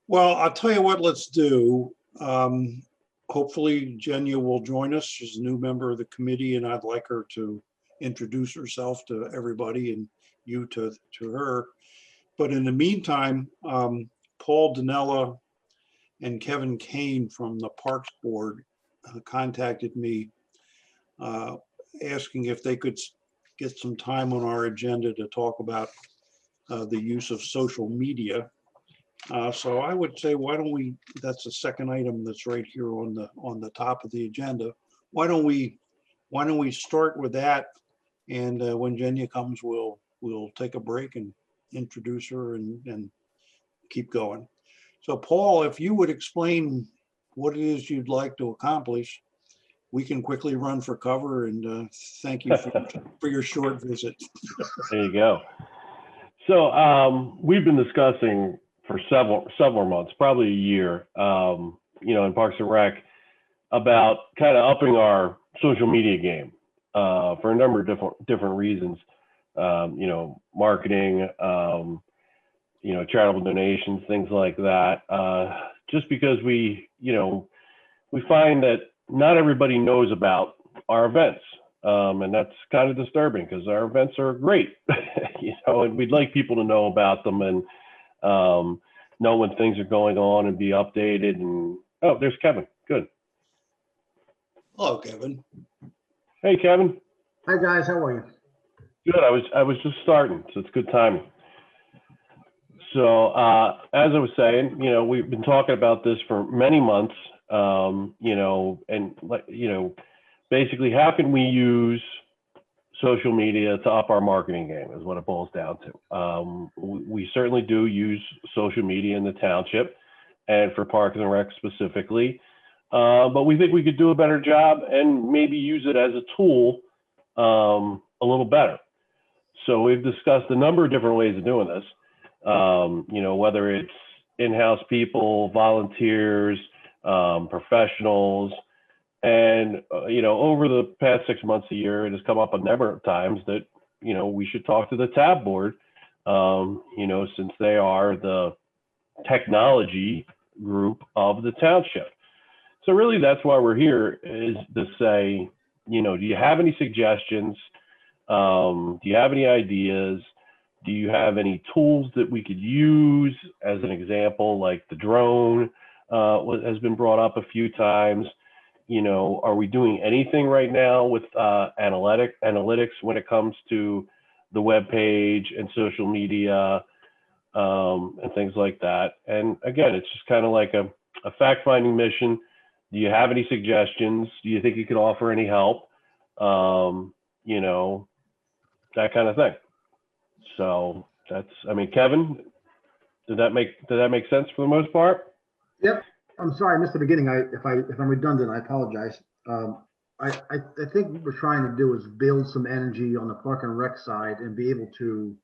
Well, I'll tell you what, let's do. Hopefully Jenya will join us. She's a new member of the committee, and I'd like her to introduce herself to everybody and you to her. But in the meantime, Paul Danella and Kevin Kane from the Parks Board contacted me asking if they could get some time on our agenda to talk about the use of social media. So I would say, why don't we, that's the second item that's right here on the top of the agenda. Why don't we start with that? And when Jenya comes, we'll take a break and introduce her and keep going. So Paul, if you would explain what it is you'd like to accomplish, we can quickly run for cover, and thank you for your short visit. There you go. So we've been discussing for several months, probably a year, in Parks and Rec, about kind of upping our social media game for a number of different reasons. Marketing, charitable donations, things like that. Just because we find that not everybody knows about our events. And that's kind of disturbing because our events are great, and we'd like people to know about them and know when things are going on and be updated. And oh, there's Kevin. Good. Hello, Kevin. Hey, Kevin. Hi guys, how are you? Good. I was just starting, so it's good timing. So as I was saying, we've been talking about this for many months, basically, how can we use social media to up our marketing game is what it boils down to. We certainly do use social media in the township and for Parks and Rec specifically, but we think we could do a better job and maybe use it as a tool a little better. So we've discussed a number of different ways of doing this, whether it's in-house people, volunteers, professionals. And, over the past 6 months, a year, it has come up a number of times that, we should talk to the TAB board, since they are the technology group of the township. So really, that's why we're here, is to say, do you have any suggestions? Do you have any ideas? Do you have any tools that we could use? As an example, like the drone has been brought up a few times. Are we doing anything right now with analytics when it comes to the web page and social media and things like that? And again, it's just kind of like a fact-finding mission. Do you have any suggestions? Do you think you could offer any help? That kind of thing. So Kevin, did that make sense for the most part? Yep. I'm sorry, I missed the beginning. If I'm redundant, I apologize. I think what we're trying to do is build some energy on the Park and Rec side and be able to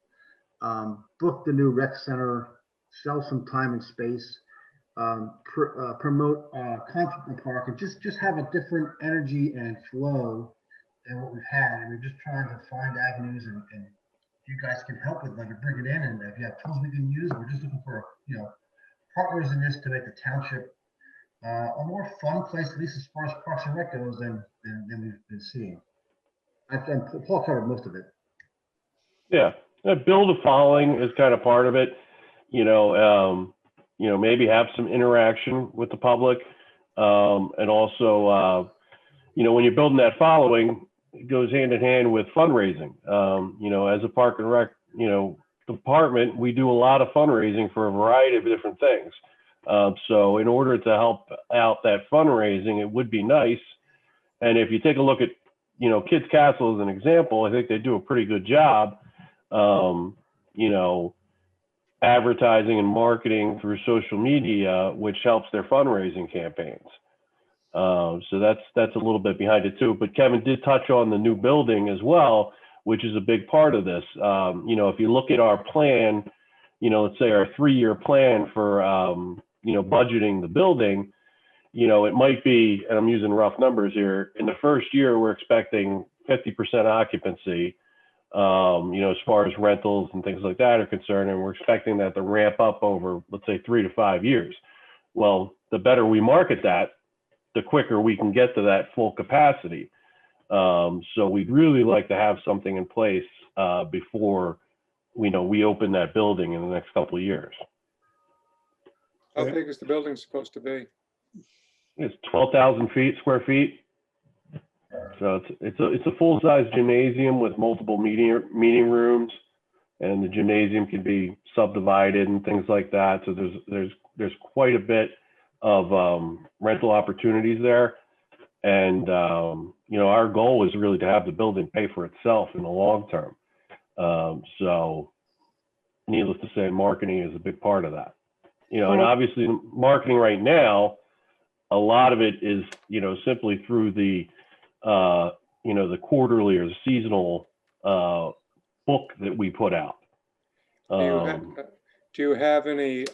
book the new rec center, sell some time and space, promote content in the park, and just have a different energy and flow than what we've had. And we're just trying to find avenues and if you guys can help with, like, bring it in, and if you have tools we can use, we're just looking for partners in this to make the township a more fun place, at least as far as Parks and Rec goes, than we've been seeing. I think Paul covered most of it. Yeah, build a following is kind of part of it. Maybe have some interaction with the public, and also, when you're building that following, it goes hand in hand with fundraising. As a Park and Rec, department, we do a lot of fundraising for a variety of different things. So in order to help out that fundraising, it would be nice. And if you take a look at, Kids Castle as an example, I think they do a pretty good job, advertising and marketing through social media, which helps their fundraising campaigns. So that's a little bit behind it too. But Kevin did touch on the new building as well, which is a big part of this. If you look at our plan, let's say our 3-year plan for, budgeting the building, it might be, and I'm using rough numbers here, in the first year, we're expecting 50% occupancy. as far as rentals and things like that are concerned, and we're expecting that to ramp up over, let's say, 3 to 5 years. Well, the better we market that, the quicker we can get to that full capacity. So we'd really like to have something in place before we open that building in the next couple of years. How Okay. big is the building supposed to be? It's 12,000 square feet. So it's a full-size gymnasium with multiple meeting rooms, and the gymnasium can be subdivided and things like that. So there's quite a bit of rental opportunities there. And our goal is really to have the building pay for itself in the long term. So needless to say, marketing is a big part of that. And obviously marketing right now, a lot of it is, simply through the quarterly or the seasonal book that we put out. Do you have any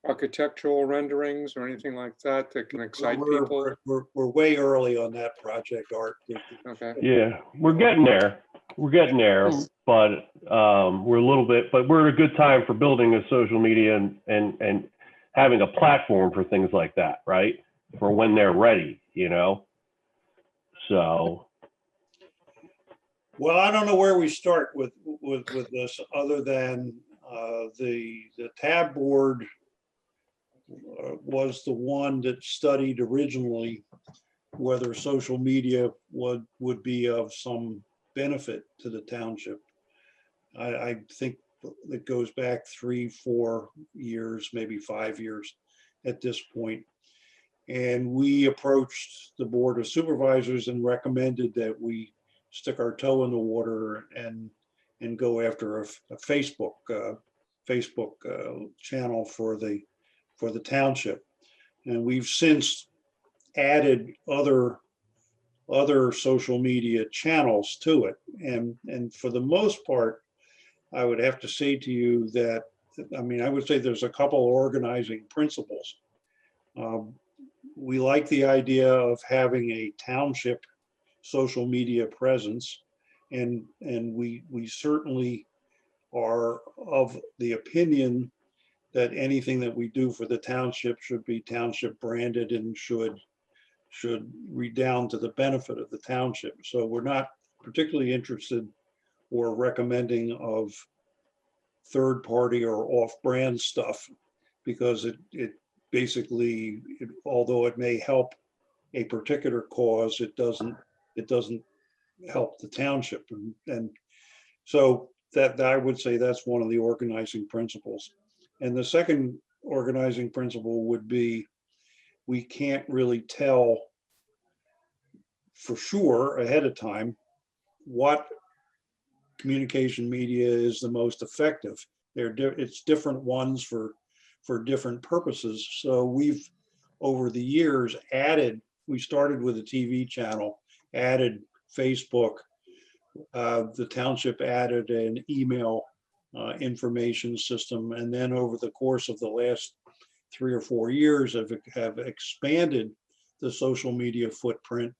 architectural renderings or anything like that that can excite people? We're way early on that project, Art. Okay. Yeah, we're getting there. But we're a little bit, but we're at a good time for building a social media and having a platform for things like that, right? For when they're ready, So. Well, I don't know where we start with this, other than the tab board was the one that studied originally whether social media would be of some benefit to the township. I think it goes back 3-4 years, maybe 5 years at this point. And we approached the Board of Supervisors and recommended that we stick our toe in the water and go after a Facebook channel for the township. And we've since added other social media channels to it. And for the most part, I would have to say to you that, I would say there's a couple organizing principles. We like the idea of having a township social media presence, and we certainly are of the opinion that anything that we do for the township should be township branded and should redound to the benefit of the township. So we're not particularly interested or recommending of third party or off-brand stuff, because it basically, although it may help a particular cause, it doesn't help the township. And so that I would say that's one of the organizing principles. And the second organizing principle would be, we can't really tell for sure ahead of time what communication media is the most effective. It's different ones for different purposes. So we've, over the years, we started with a TV channel, added Facebook. The township added an email information system, and then over the course of the last 3 or 4 years have expanded the social media footprint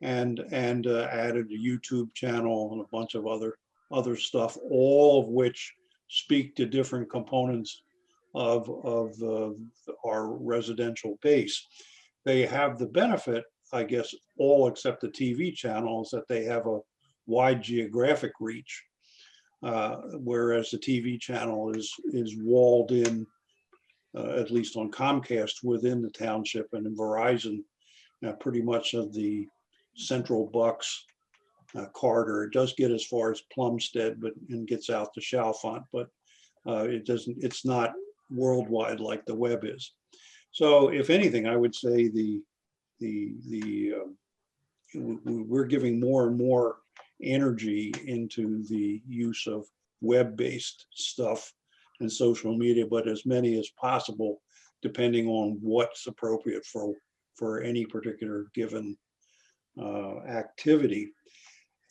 and added a YouTube channel and a bunch of other stuff, all of which speak to different components of our residential base. They have the benefit, I guess, all except the TV channels, that they have a wide geographic reach, whereas the TV channel is walled in, at least on Comcast, within the township, and in Verizon, pretty much of the Central Bucks, Carter. It does get as far as Plumstead, and gets out to Chalfont, but it's not worldwide like the web is. So if anything, I would say we're giving more and more energy into the use of web-based stuff and social media, but as many as possible, depending on what's appropriate for any particular given activity.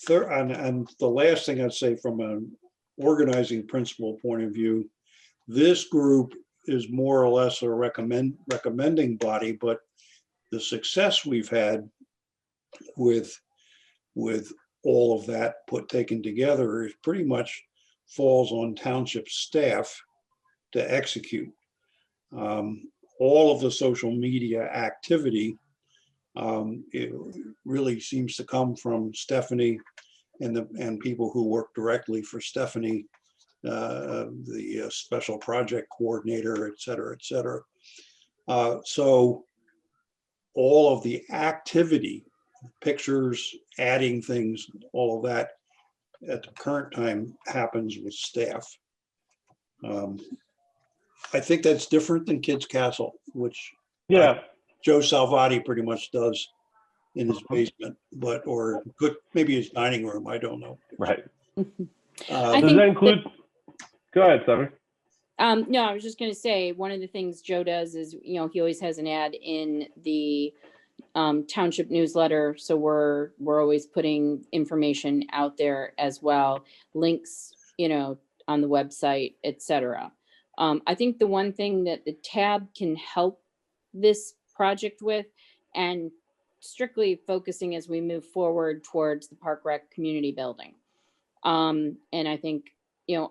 And the last thing I'd say, from an organizing principle point of view, this group is more or less a recommending body, but the success we've had with all of that taken together is pretty much falls on township staff to execute. All of the social media activity, it really seems to come from Stephanie and people who work directly for Stephanie, the special project coordinator, et cetera, et cetera. So all of the activity, pictures, adding things, all of that at the current time happens with staff. I think that's different than Kids Castle, which Yeah, Joe Salvati pretty much does in his basement, or could maybe his dining room. I don't know. right. I Does think that include? Go ahead, Stephanie. No, I was just going to say, one of the things Joe does is, he always has an ad in the township newsletter. So we're always putting information out there as well, links, on the website, etc. I think the one thing that the tab can help this project with, and strictly focusing as we move forward towards the Park Rec community building. And I think,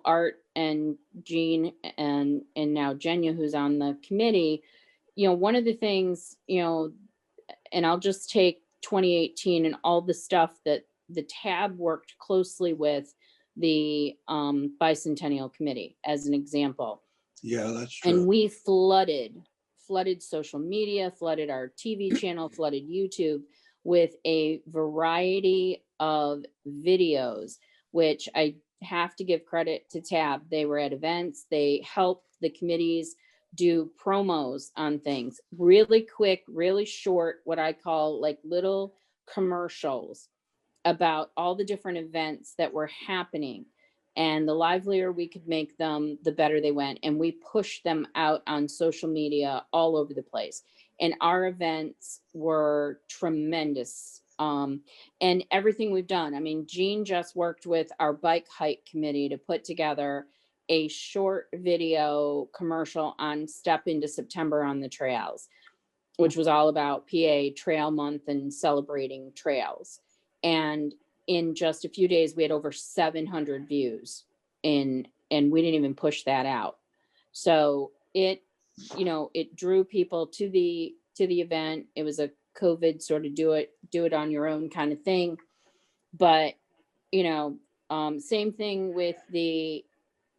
Art and Jean and now Jenya, who's on the committee, one of the things, and I'll just take 2018 and all the stuff that the tab worked closely with the bicentennial committee as an example. Yeah, that's true. And we flooded social media, flooded our TV channel, flooded YouTube with a variety of videos, which I have to give credit to Tab. They were at events, they helped the committees do promos on things, really quick, really short, what I call like little commercials about all the different events that were happening. And the livelier we could make them, the better they went. And we pushed them out on social media all over the place. And our events were tremendous. And everything we've done, I mean, Jean just worked with our bike hike committee to put together a short video commercial on Step into September on the trails, which was all about PA Trail Month and celebrating trails. And in just a few days, we had over 700 views, and we didn't even push that out. So it drew people to the event. It was a COVID sort of do it on your own kind of thing. But, same thing with the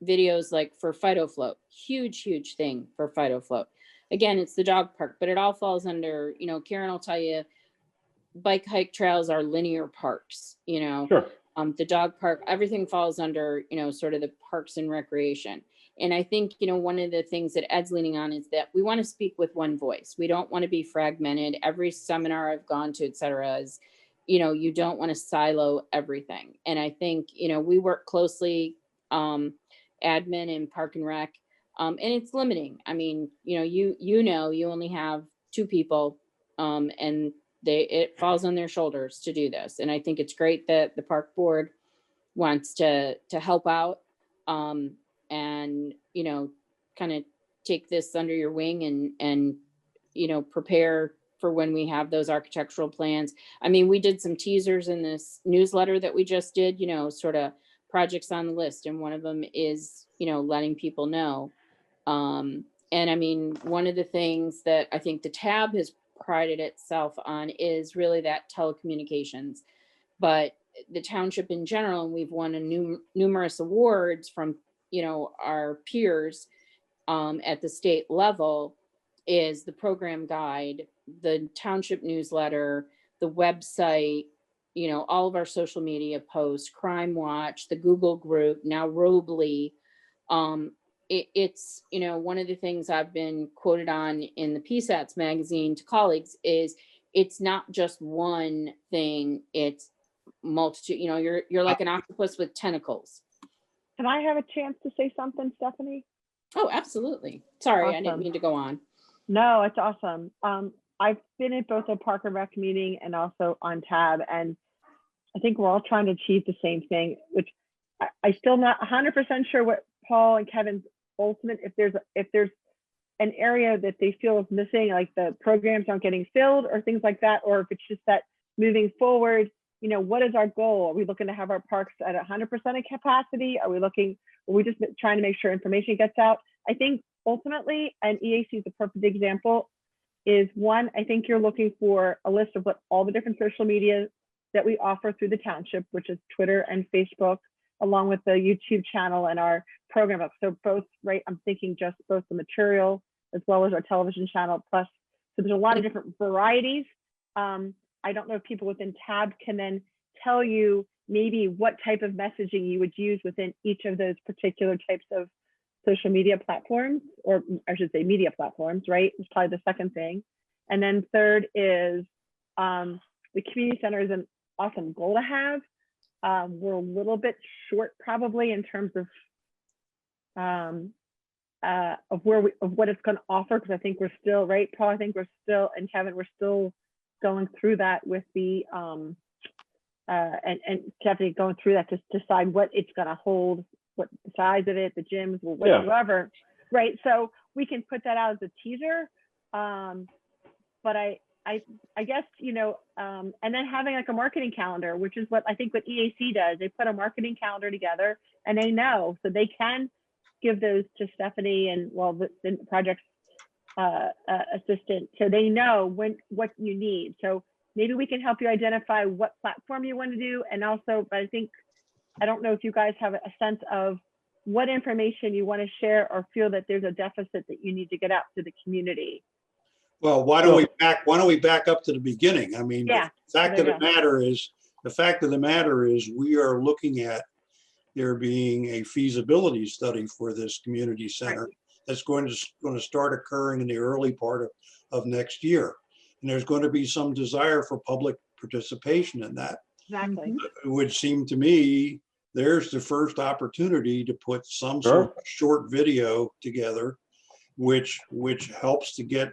videos like for Fido Float, huge thing for Fido Float. Again, it's the dog park, but it all falls under, Karen will tell you, bike hike trails are linear parks, Sure. The dog park, everything falls under, sort of the parks and recreation. And I think, one of the things that Ed's leaning on is that we want to speak with one voice. We don't want to be fragmented. Every seminar I've gone to, et cetera, is, you don't want to silo everything. And I think, we work closely, admin and park and rec, and it's limiting. I mean, you only have 2 people, and it falls on their shoulders to do this. And I think it's great that the park board wants to help out, and, kind of take this under your wing and, prepare for when we have those architectural plans. I mean, we did some teasers in this newsletter that we just did, sort of projects on the list. And one of them is, letting people know. And I mean, one of the things that I think the tab has prided itself on is really that telecommunications, but the township in general, and we've won numerous awards from, our peers at the state level, is the program guide, the township newsletter, the website, all of our social media posts, Crime Watch, the Google group, now Robly. It's, one of the things I've been quoted on in the PSATS magazine to colleagues is it's not just one thing, it's multitude. You're like an octopus with tentacles. Can I have a chance to say something, Stephanie? Oh, absolutely. Sorry, I didn't Awesome. mean to go on. No, it's awesome. I've been at both a Park and Rec meeting and also on Tab, and I think we're all trying to achieve the same thing, which I still not 100% sure what Paul and Kevin's ultimate, if there's an area that they feel is missing, like the programs aren't getting filled or things like that, or if it's just that moving forward, what is our goal? Are we looking to have our parks at 100% of capacity? Are we just trying to make sure information gets out? I think ultimately, and EAC is a perfect example, is one, I think you're looking for a list of what all the different social media that we offer through the township, which is Twitter and Facebook, along with the YouTube channel and our program book. So both, right, I'm thinking just both the material as well as our television channel plus. So there's a lot of different varieties. I don't know if people within TAB can then tell you maybe what type of messaging you would use within each of those particular types of social media platforms, or I should say media platforms, right? It's probably the second thing. And then third is the community center is an awesome goal to have. We're a little bit short probably in terms of what it's going to offer, because I think we're still, right, Paul, I think we're still, and Kevin, we're still going through that with the and Stephanie going through that to decide what it's going to hold, what the size of it, the gyms, whatever, right? So we can put that out as a teaser, but I guess, and then having like a marketing calendar, which is what I think what EAC does. They put a marketing calendar together, and they know, so they can give those to Stephanie and the project assistant, so they know what you need. So maybe we can help you identify what platform you want to do, and also, but I don't know if you guys have a sense of what information you want to share or feel that there's a deficit that you need to get out to the community. Well, why don't we back up to the beginning? I mean, Yeah, the fact of the matter is we are looking at there being a feasibility study for this community center that's going to start occurring in the early part of next year. And there's going to be some desire for public participation in that. Exactly. It would seem to me there's the first opportunity to put some sort of short video together, which helps to get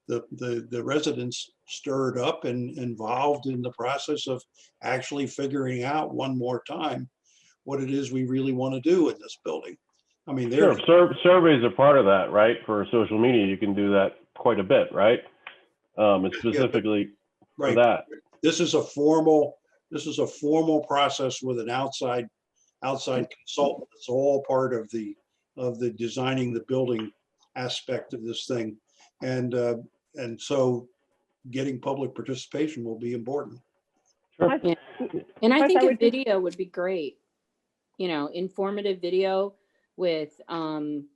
the residents stirred up and involved in the process of actually figuring out one more time what it is we really want to do in this building. I mean, surveys are part of that, right? For social media, you can do that quite a bit, right? It's specifically for that. This is a formal process with an outside consultant. It's all part of the designing the building aspect of this thing, and so getting public participation will be important. Sure. Yeah. And I think a video would be great. Informative video with some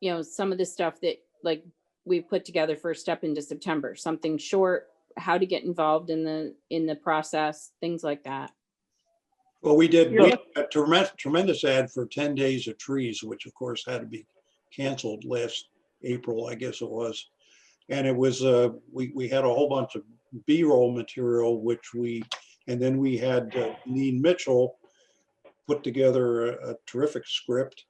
of the stuff that like we put together for Step into September, something short, how to get involved in the process, things like that. Well, we had a tremendous ad for 10 Days of Trees, which of course had to be canceled last April, I guess it was. And it was, we had a whole bunch of B-roll material, and then we had Neen Mitchell put together a terrific script,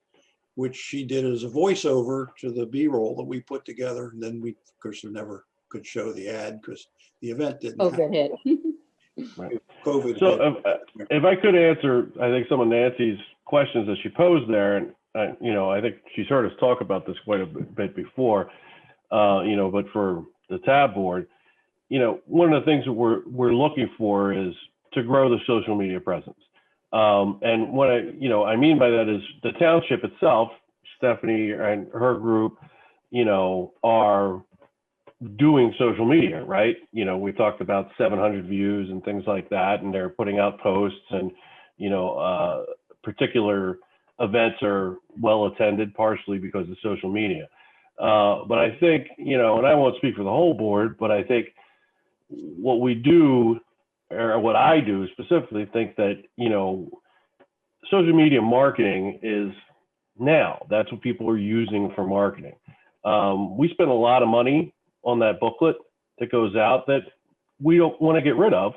which she did as a voiceover to the B-roll that we put together. And then we, of course, never could show the ad because the event didn't happen. Hit. Right. COVID. So if I could answer, I think some of Nancy's questions that she posed there, and I think she's heard us talk about this quite a bit before, but for the TAB board, one of the things that we're looking for is to grow the social media presence. And what I mean by that is the township itself, Stephanie and her group, are doing social media, right? We talked about 700 views and things like that, and they're putting out posts, and, particular events are well attended partially because of social media. But I think, and I won't speak for the whole board, but I think what we do, or what I do specifically, think that, social media marketing is now. That's what people are using for marketing. We spend a lot of money on that booklet that goes out that we don't want to get rid of.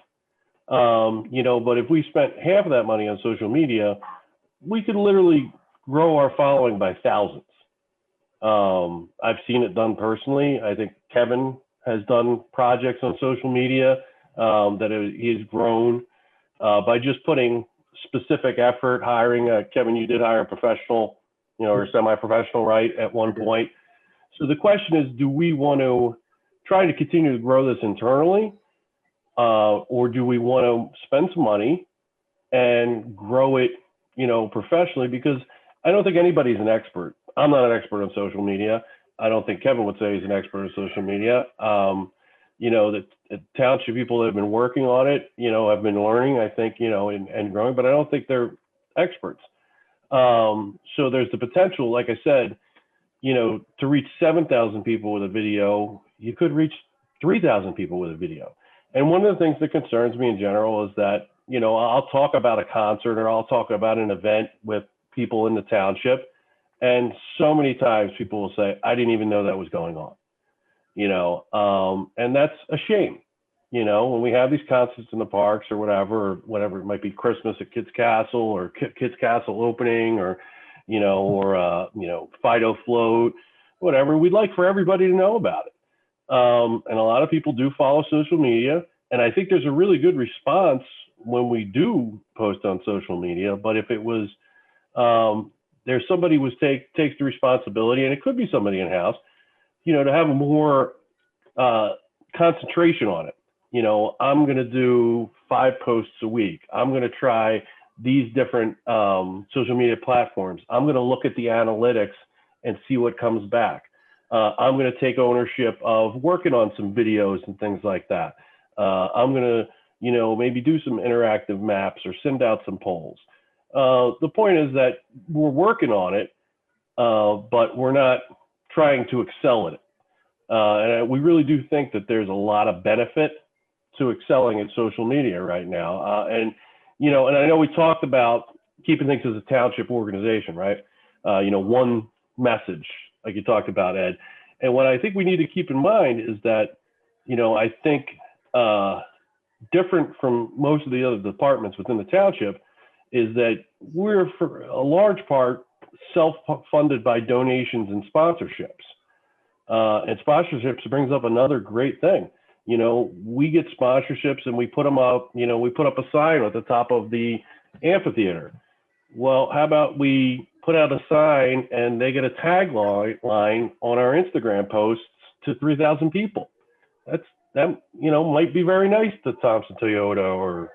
But if we spent half of that money on social media, we could literally grow our following by thousands. I've seen it done personally. I think Kevin has done projects on social media that he's grown by just putting specific effort, hiring. Kevin, you did hire a professional, or semi-professional, right, at one point. So the question is, do we want to try to continue to grow this internally? or do we want to spend some money and grow it, professionally? Because I don't think anybody's an expert. I'm not an expert on social media. I don't think Kevin would say he's an expert on social media. The township people that have been working on it, have been learning, I think, and growing, but I don't think they're experts. So there's the potential, like I said, to reach 7,000 people with a video, you could reach 3,000 people with a video. And one of the things that concerns me in general is that, I'll talk about a concert or I'll talk about an event with people in the township. And so many times people will say, I didn't even know that was going on, and that's a shame. When we have these concerts in the parks or whatever it might be, Christmas at Kids Castle or Kids Castle opening or, Fido float, whatever, we'd like for everybody to know about it. And a lot of people do follow social media. And I think there's a really good response when we do post on social media. But if it was, there's somebody who takes the responsibility, and it could be somebody in-house, to have a more concentration on it. I'm going to do 5 posts a week. I'm going to try these different social media platforms. I'm going to look at the analytics and see what comes back. I'm going to take ownership of working on some videos and things like that. I'm going to, maybe do some interactive maps or send out some polls. The point is that we're working on it, but we're not trying to excel at it. And we really do think that there's a lot of benefit to excelling at social media right now. And I know we talked about keeping things as a township organization, right? One message, like you talked about, Ed. And what I think we need to keep in mind is that, I think different from most of the other departments within the township is that we're, for a large part, self-funded by donations and sponsorships. And sponsorships brings up another great thing. We get sponsorships and we put them up, we put up a sign at the top of the amphitheater. Well, how about we put out a sign and they get a tagline on our Instagram posts to 3,000 people? That might be very nice to Thompson Toyota or,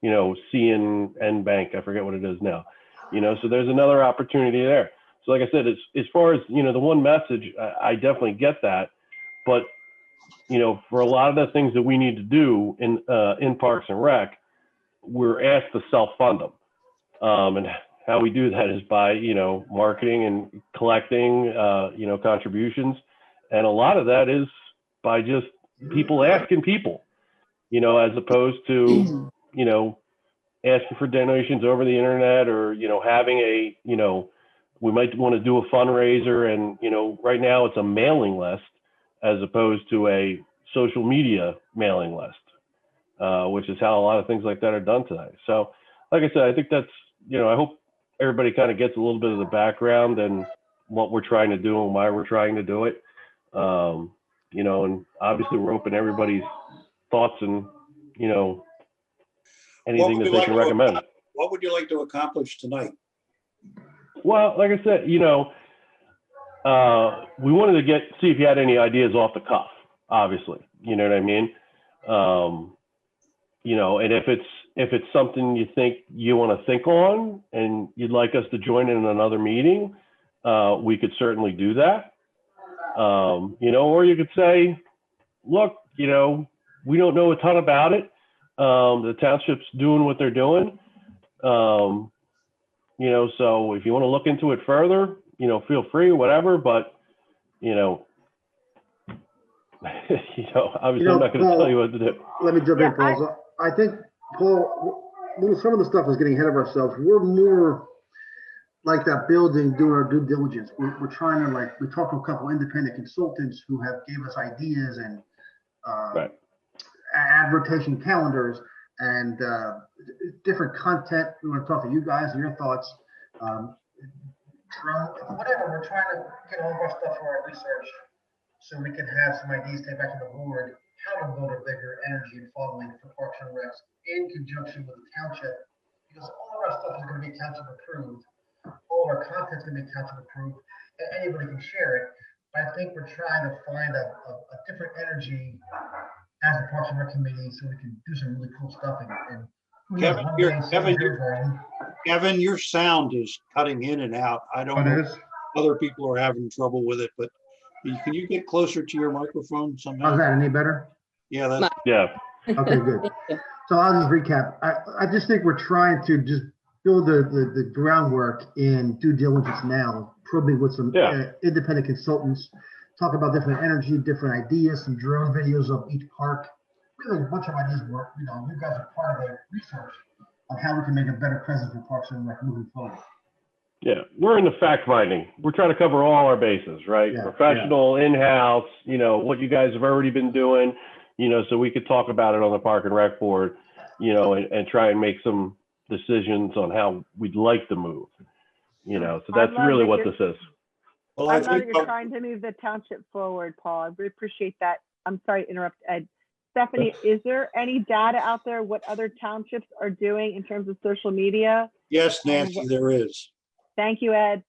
CN Bank. I forget what it is now. So there's another opportunity there. So like I said, as far as, the one message, I definitely get that. But, for a lot of the things that we need to do in Parks and Rec, we're asked to self-fund them. And how we do that is by, marketing and collecting, contributions. And a lot of that is by just people asking people, as opposed to, asking for donations over the internet or, having a, we might want to do a fundraiser and, right now it's a mailing list as opposed to a social media mailing list, which is how a lot of things like that are done today. So like I said, I think that's, I hope everybody kind of gets a little bit of the background and what we're trying to do and why we're trying to do it. And obviously we're open to everybody's thoughts and, anything that they can recommend. What would you like to accomplish tonight? Well, like I said, we wanted to see if you had any ideas off the cuff, obviously, you know what I mean? And if it's something you think you want to think on and you'd like us to join in another meeting, we could certainly do that. Or you could say, look, we don't know a ton about it. The township's doing what they're doing. So if you want to look into it further, feel free, whatever, but, obviously I'm not going to tell you what to do. Let me jump in, Paul. So I think, Paul, some of the stuff is getting ahead of ourselves. We're more like that building doing our due diligence. We're trying to, we talked to a couple independent consultants who have gave us ideas and Right. advertising calendars and different content. We want to talk to you guys and your thoughts. Whatever, we're trying to get all of our stuff for our research so we can have some ideas take back to the board, how to build a bigger energy and following for Parks and Recs in conjunction with the township, because all of our stuff is going to be township approved. All of our content is going to be township approved, and anybody can share it. But I think we're trying to find a different energy as a Parks and Rec committee so we can do some really cool stuff and who knows, Kevin, one you're- day someone's Kevin, beer garden. Kevin, your sound is cutting in and out. I don't know. is? Other people are having trouble with it, but can you get closer to your microphone How's somehow? that, any better? Yeah, that's, Yeah, Okay, good. Thank you. So I'll just recap. I just think we're trying to just build the groundwork in due diligence now, probably with some Yeah. independent consultants, talk about different energy, different ideas, some drone videos of each park. We have a bunch of ideas where, you know, you guys are part of the research on how we can make a better presence for Parks and Rec moving forward. yeah. We're in the fact finding. We're trying to cover all our bases, right? Yeah, Professional, in-house, you know, what you guys have already been doing, you know, so we could talk about it on the Park and Rec board, you know, and try and make some decisions on how we'd like to move, you know, so I that's love really that what you're- this is. well, I I love that think, you're trying to move the township forward, Paul. I really appreciate that. I'm sorry to interrupt, Ed. Stephanie, is there any data out there what other townships are doing in terms of social media? yes, Nancy, there is. Thank you, Ed.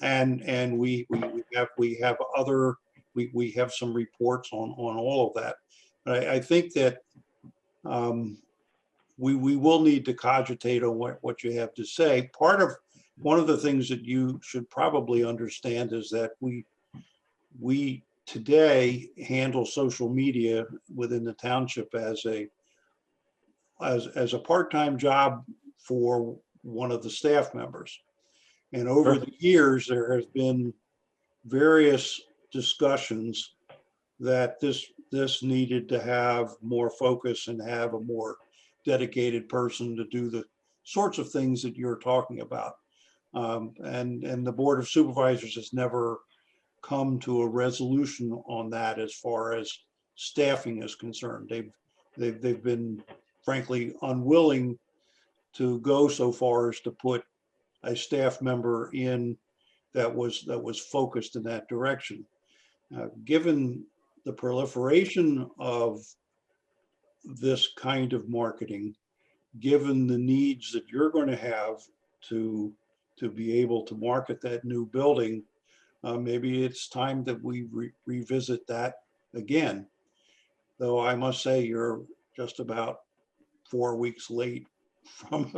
And we have other, we have some reports on all of that. But I think that we will need to cogitate on what you have to say. One of the things that you should probably understand is that we today handle social media within the township as a part-time job for one of the staff members. And over Sure. the years, there has been various discussions that this needed to have more focus and have a more dedicated person to do the sorts of things that you're talking about. And the Board of Supervisors has never come to a resolution on that as far as staffing is concerned. They've been frankly unwilling to go so far as to put a staff member in that was focused in that direction. Given the proliferation of this kind of marketing, given the needs that you're going to have to be able to market that new building, maybe it's time that we revisit that again. Though I must say you're just about 4 weeks late from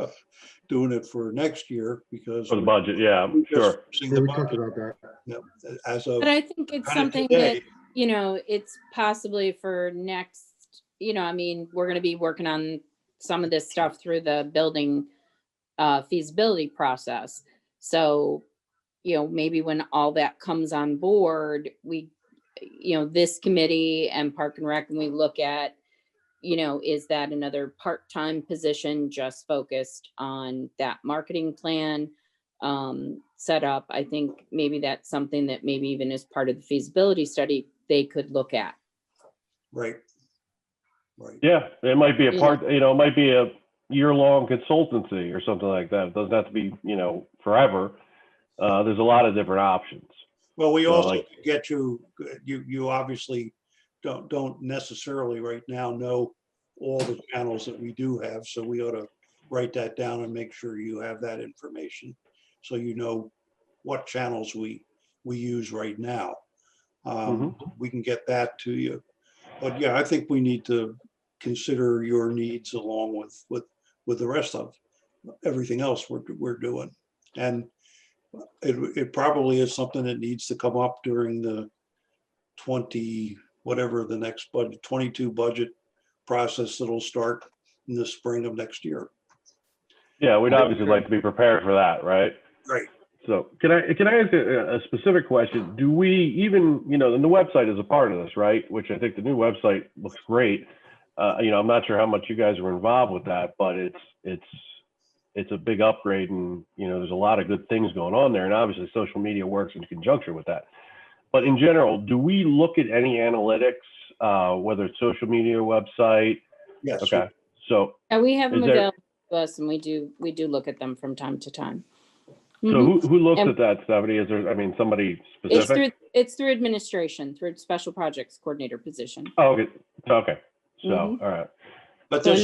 doing it for next year because For the budget, yeah, we're just sure. fixing Yeah, the we talked budget, about that. you know, as of But I think it's kind of something today. that, you know, it's possibly for next, you know, I mean, we're gonna be working on some of this stuff through the building feasibility process. So, you know, maybe when all that comes on board, you know, this committee and Park and Rec, and we look at, you know, is that another part-time position just focused on that marketing plan set up? I think maybe that's something that maybe even as part of the feasibility study, they could look at. Right. Right. Yeah, it might be a Yeah. part, you know, it might be a year-long consultancy or something like that. It doesn't have to be, you know, forever. There's a lot of different options. Well, we So, also like- could get you obviously don't necessarily right now know all the channels that we do have, so we ought to write that down and make sure you have that information. So you know what channels we use right now. We can get that to you. But yeah, I think we need to consider your needs along with the rest of everything else we're doing. And it probably is something that needs to come up during the 20, whatever the next budget, 22 budget process that'll start in the spring of next year. Yeah, we'd obviously like to be prepared for that, right? Right. So can I ask a specific question? Do we even, you know, and the website is a part of this, right? Which I think the new website looks great. You know, I'm not sure how much you guys were involved with that, but it's a big upgrade, and you know, there's a lot of good things going on there, and obviously social media works in conjunction with that. But in general, do we look at any analytics, whether it's social media, website? Yes. Okay, so And we have them Is there- available to us, and we do look at them from time to time. so Mhm. who looks And- at that, Stephanie? Is there, I mean, somebody It's specific? through administration, through special projects coordinator position. Oh, okay. Okay. So, Mhm. all right. But So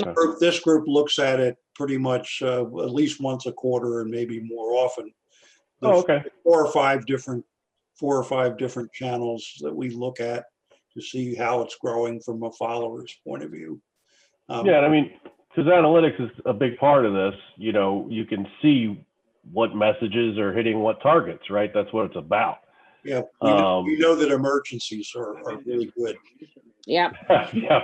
this group looks at it pretty much at least once a quarter and maybe more often. Oh, There's okay. 4 or 5 different channels that we look at. to see how it's growing from a follower's point of view. Yeah, and I mean, because analytics is a big part of this, you know, you can see what messages are hitting what targets, right? That's what it's about. Yeah, we know that emergencies are really good. Yep. Yeah.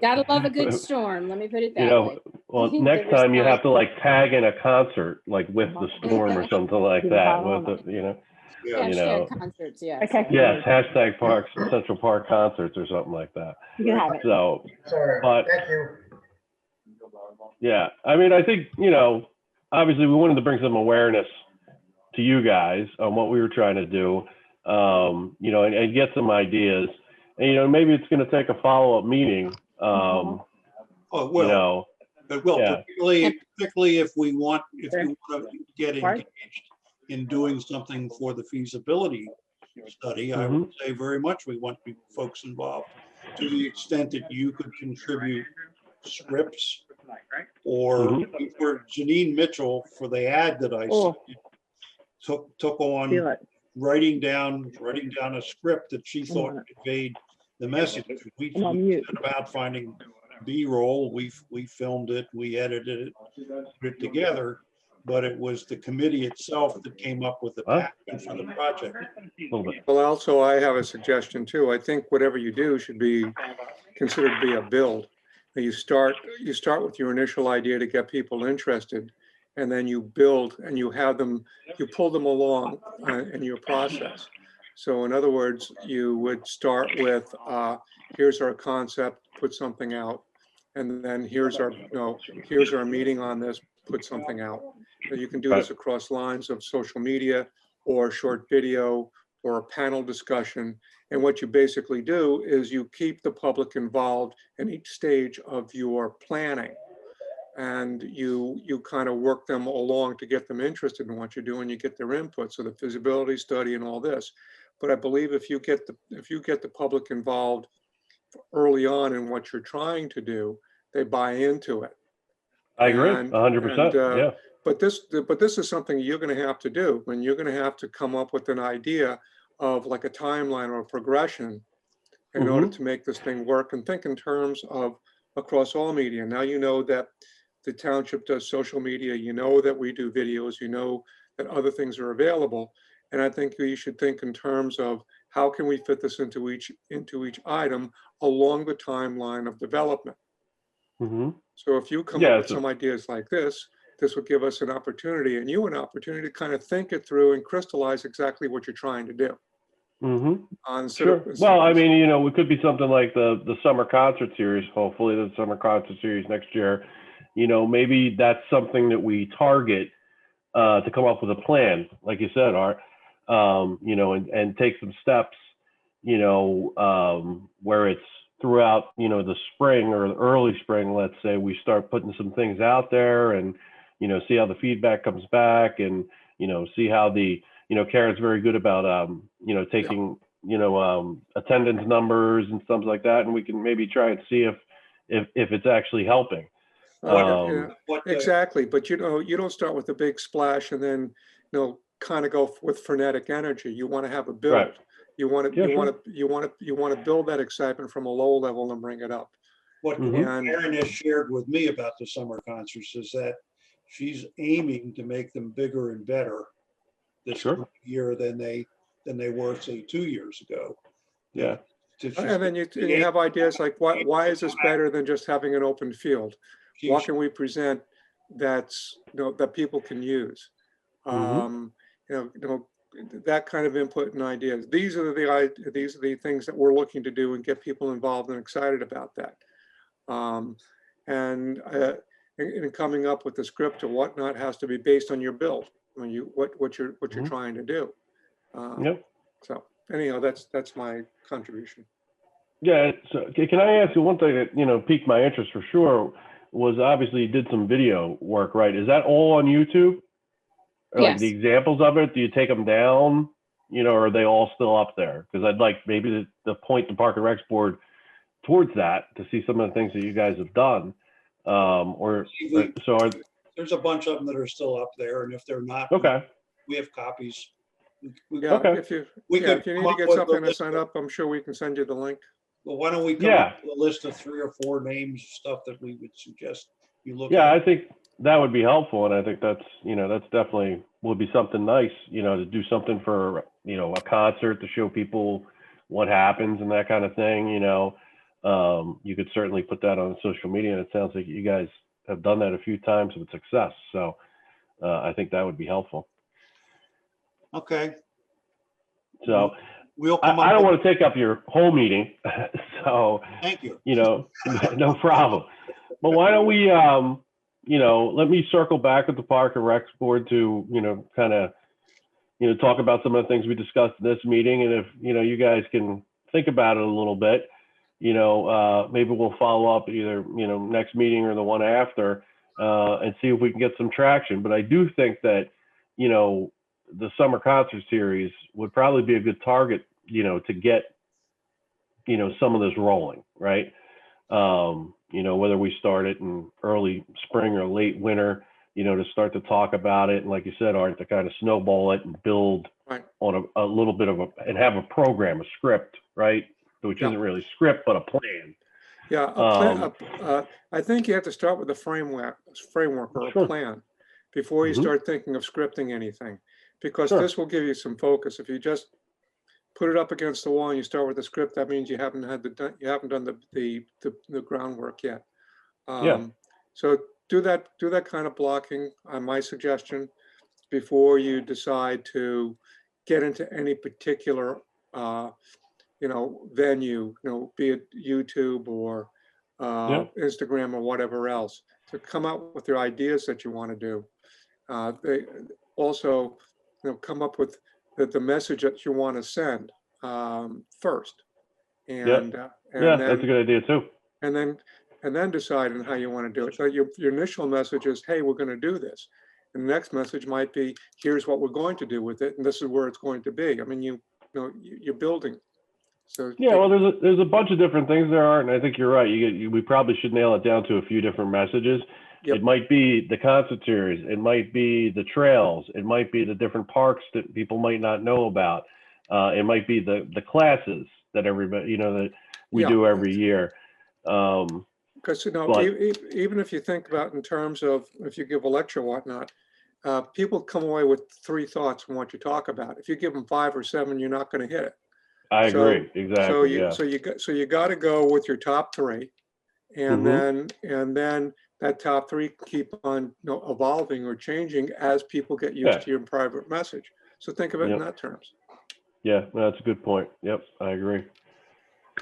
Gotta love a good storm. Let me put it that You know, way. well, The next time you response. have to like tag in a concert, like with the storm or something like that, with the, you know, Yeah, you know. Hashtag concerts, yes. Okay. Yes, hashtag parks, Central Park concerts or something like that. You can have it. So, Sorry, but thank you. yeah, I mean, I think, you know, obviously we wanted to bring some awareness to you guys on what we were trying to do, you know, and get some ideas. And, you know, maybe it's going to take a follow-up meeting, oh, you well, know, but well, yeah. particularly if you want to get Pardon? engaged in doing something for the feasibility study, I Mm-hmm. would say very much we want folks involved to the extent that you could contribute scripts or Mhm. for Janine Mitchell for the ad that I Oh. took on Feel it. writing down a script that she thought on it. conveyed the message. We I'm on mute. set about finding B-roll. We filmed it, we edited it, put it together, but it was the committee itself that came up with the Huh? pattern for the project. A little bit. Well, also, I have a suggestion too. I think whatever you do should be considered to be a build. You start with your initial idea to get people interested, and then you build and you pull them along in your process. So in other words, you would start with, here's our concept, put something out. And then here's our meeting on this, put something out. So you can do this across lines of social media or short video or a panel discussion. And what you basically do is you keep the public involved in each stage of your planning. And you kind of work them along to get them interested in what you're doing. You get their input, so the feasibility study and all this. But I believe if you get the public involved early on in what you're trying to do, they buy into it. I agree, And- 100%. and, Yeah. But this is something you're going to have to do, and you're going to have to come up with an idea of like a timeline or a progression in order to make this thing work, and think in terms of across all media. Now you know that the township does social media, you know that we do videos, you know that other things are available. And I think you should think in terms of how can we fit this into each item along the timeline of development. Mm-hmm. So if you come up with some ideas like this would give us an opportunity and you an opportunity to kind of think it through and crystallize exactly what you're trying to do. Mm-hmm. Sure. Well, I mean, you know, it could be something like the summer concert series, hopefully the summer concert series next year. You know, maybe that's something that we target to come up with a plan, like you said, Art, you know, and take some steps, you know, where it's throughout, you know, the spring or the early spring, let's say, we start putting some things out there and, you know, see how the feedback comes back and, you know, see how you know, Karen's very good about, you know, taking, you know, attendance numbers and stuff like that. And we can maybe try and see if it's actually helping. Exactly. But, you know, you don't start with a big splash and then, you know, kind of go with frenetic energy. You want to have a build. Right. You want to build that excitement from a low level and bring it up. What Karen has shared with me about the summer concerts is that she's aiming to make them bigger and better this year than they were, say, 2 years ago. Yeah. And then you have ideas like, why is this better than just having an open field? What can we present that's, you know, that people can use? You know, that kind of input and ideas. These are the things that we're looking to do and get people involved and excited about that. And coming up with the script or whatnot has to be based on your build. When what you're trying to do. So anyhow, that's my contribution. Yeah. So can I ask you one thing that, you know, piqued my interest for sure was obviously you did some video work, right? Is that all on YouTube? Or like the examples of it, do you take them down, you know, or are they all still up there? Because I'd like maybe to point the Park and Recs board towards that to see some of the things that you guys have done. There's a bunch of them that are still up there, and if they're not, we have copies. If you need to get something to sign up, I'm sure we can send you the link. Well, why don't we come up with a list of 3 or 4 names, stuff that we would suggest you look Yeah, I at? think that would be helpful. And I think that's, that's definitely would be something nice, to do something for, a concert to show people what happens and that kind of thing, you could certainly put that on social media. And it sounds like you guys have done that a few times with success. So I think that would be helpful. Okay, So we'll come I up don't with, want to take up your whole meeting. So, thank you. no problem. But why don't we, let me circle back with the Park and Rec board to, kind of, talk about some of the things we discussed in this meeting. And if, you guys can think about it a little bit, maybe we'll follow up either, next meeting or the one after, and see if we can get some traction. But I do think that, the summer concert series would probably be a good target, to get, some of this rolling, right? Whether we start it in early spring or late winter, to start to talk about it. And like you said, Art, to kind of snowball it and build Right. on a little bit of and have a program, a script, right? Which Yeah. isn't really script, but a plan. Yeah, I think you have to start with a framework or a Sure. plan before you Mhm. start thinking of scripting anything, because Sure. this will give you some focus. If you just put it up against the wall and you start with the script, that means you haven't done the groundwork yet. Yeah. So do that kind of blocking, my suggestion, before you decide to get into any particular venue, be it YouTube or Yeah. Instagram or whatever else, to come up with your ideas that you want to do. They also, come up with the message that you want to send first, and Yeah, that's a then good idea too. and then and then decide on how you want to do it. So your initial message is, "Hey, we're going to do this." And the next message might be, "Here's what we're going to do with it, and this is where it's going to be." I mean, you're building. So Yeah, well, there's a bunch of different things there are, and I think you're right. We probably should nail it down to a few different messages. Yep. It might be the concert series. It might be the trails. It might be the different parks that people might not know about. It might be the classes that everybody, that we Yeah. do every year. Because But- even if you think about in terms of if you give a lecture or whatnot, people come away with 3 thoughts from what you talk about. If you give them 5 or 7, you're not going to hit it. I So- agree. Exactly. Yeah. So you got to go with your top 3, and then that top 3 keep on evolving or changing as people get used Yeah. to your private message. So think of it in Yep. that terms. Yeah, that's a good point. Yep, I agree.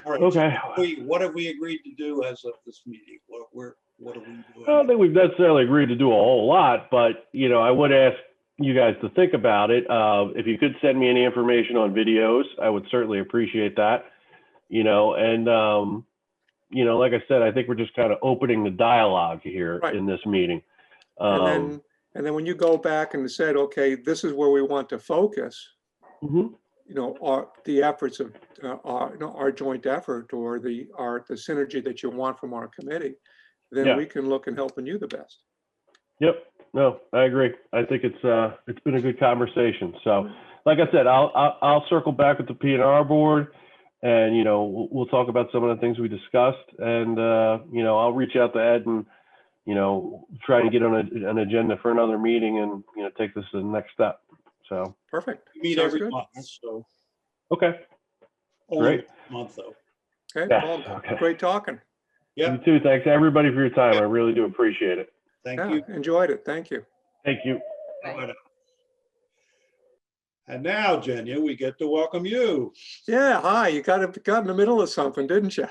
All right. Okay. What have we agreed to do as of this meeting? What are we doing? I don't think we've necessarily agreed to do a whole lot, but I would ask you guys to think about it. If you could send me any information on videos, I would certainly appreciate that. And like I said, I think we're just kind of opening the dialogue here Right. in this meeting. And then when you go back and said, okay, this is where we want to focus, Mhm. the efforts of our joint effort or the synergy that you want from our committee, then Yeah. we can look in helping you the best. Yep. No, I agree. I think it's been a good conversation. So, like I said, I'll circle back with the P&R board, and we'll talk about some of the things we discussed, and I'll reach out to Ed and try to get on an agenda for another meeting and take this to the next step. So Perfect. We meet Sounds every good. month, so okay, only Great. once a month though. Okay. Yeah, Well, okay. great talking. Yeah, You too. Thanks everybody for your time. I really do appreciate it. thank Yeah, you. enjoyed it. Thank you. Thank you. Bye-bye. And now, Jenya, we get to welcome you. Yeah. Hi. You got in the middle of something, didn't you?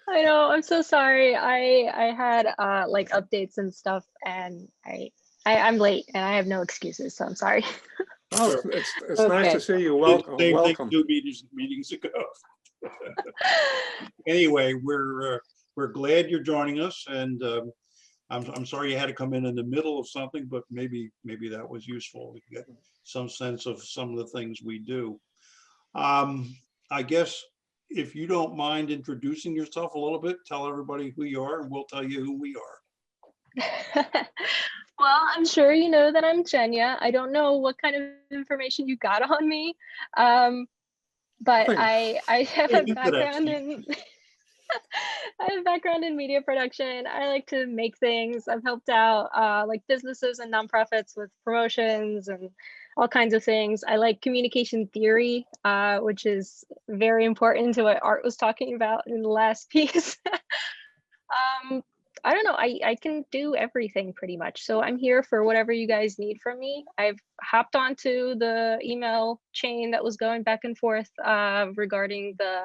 I know, I'm so sorry. I had like updates and stuff, and I'm late and I have no excuses, so I'm sorry. Oh, Sure. it's nice to see you. Did Welcome. the same thing Welcome. 2 meetings ago. Anyway, we're glad you're joining us, and I'm sorry you had to come in the middle of something, but maybe that was useful to get some sense of some of the things we do. I guess if you don't mind introducing yourself a little bit, tell everybody who you are, and we'll tell you who we are. Well, I'm sure you know that I'm Jenya. I don't know what kind of information you got on me. but Thanks. I have Yeah, a you could background actually. in I have a background in media production. I like to make things. I've helped out like businesses and nonprofits with promotions and all kinds of things. I like communication theory, which is very important to what Art was talking about in the last piece. I don't know. I can do everything pretty much. So I'm here for whatever you guys need from me. I've hopped onto the email chain that was going back and forth regarding the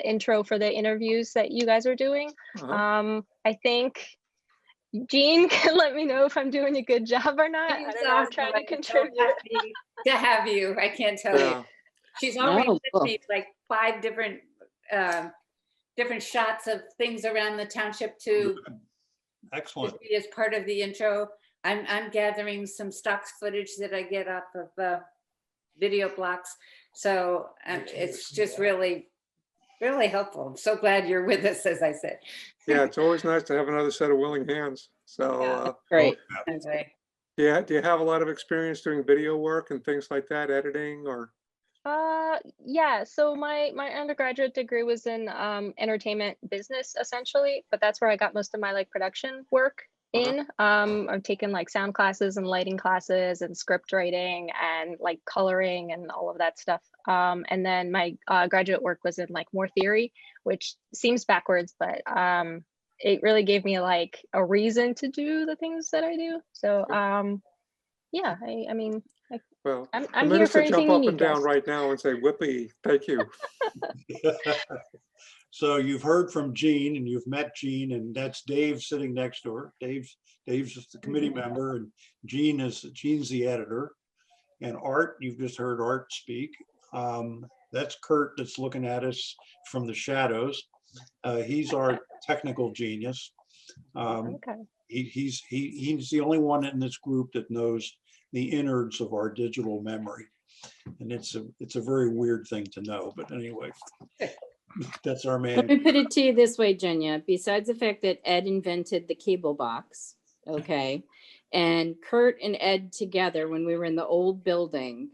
intro for the interviews that you guys are doing. Uh-huh. I think Jean can let me know if I'm doing a good job or not. I She's don't know. I'm awesome. trying to I'm so contribute. happy to have you. I can't tell you. Yeah. She's already No, sent cool. me like 5 different shots of things around the township to Excellent. be as part of the intro. I'm gathering some stock footage that I get off of video blocks. So it's just really helpful. I'm so glad you're with us, as I said. Yeah, it's always nice to have another set of willing hands. So Yeah. Great. Okay. do you have a lot of experience doing video work and things like that, editing or? Yeah, so my undergraduate degree was in entertainment business essentially, but that's where I got most of my like production work in. I've taken like sound classes and lighting classes and script writing and like coloring and all of that stuff. And then my graduate work was in like more theory, which seems backwards, but it really gave me like a reason to do the things that I do. So yeah, I mean, Well, I'm the here minutes for to jump anything you up need, and down guys. right now and say, whippy, thank you. So you've heard from Jean and you've met Jean, and that's Dave sitting next to her. Dave's just the committee member, and Jean's the editor. And Art, you've just heard Art speak. That's Kurt that's looking at us from the shadows. He's our technical genius. Okay. He's the only one in this group that knows the innards of our digital memory. And it's a very weird thing to know, but anyway, that's our Let man. me put it to you this way, Jenya. Besides the fact that Ed invented the cable box, okay, and Kurt and Ed together, when we were in the old building,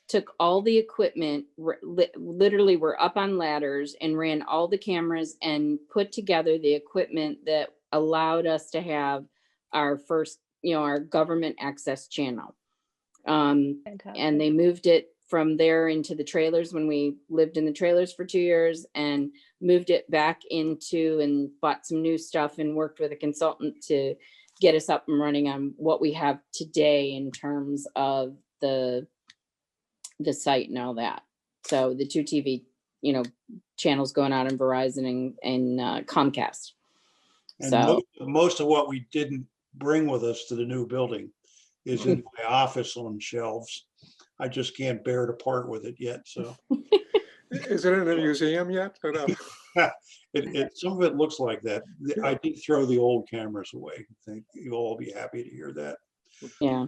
took all the equipment, literally were up on ladders and ran all the cameras and put together the equipment that allowed us to have our first, our government access channel. Fantastic. And they moved it from there into the trailers when we lived in the trailers for 2 years, and moved it back into and bought some new stuff and worked with a consultant to get us up and running on what we have today in terms of the site and all that. So the 2 TV, channels going out on Verizon and Comcast. And So most of what we didn't bring with us to the new building is in my office on shelves. I just can't bear to part with it yet. So Is it in a museum yet? Or no? some of it looks like that. I did throw the old cameras away. I think you'll all be happy to hear that. yeah,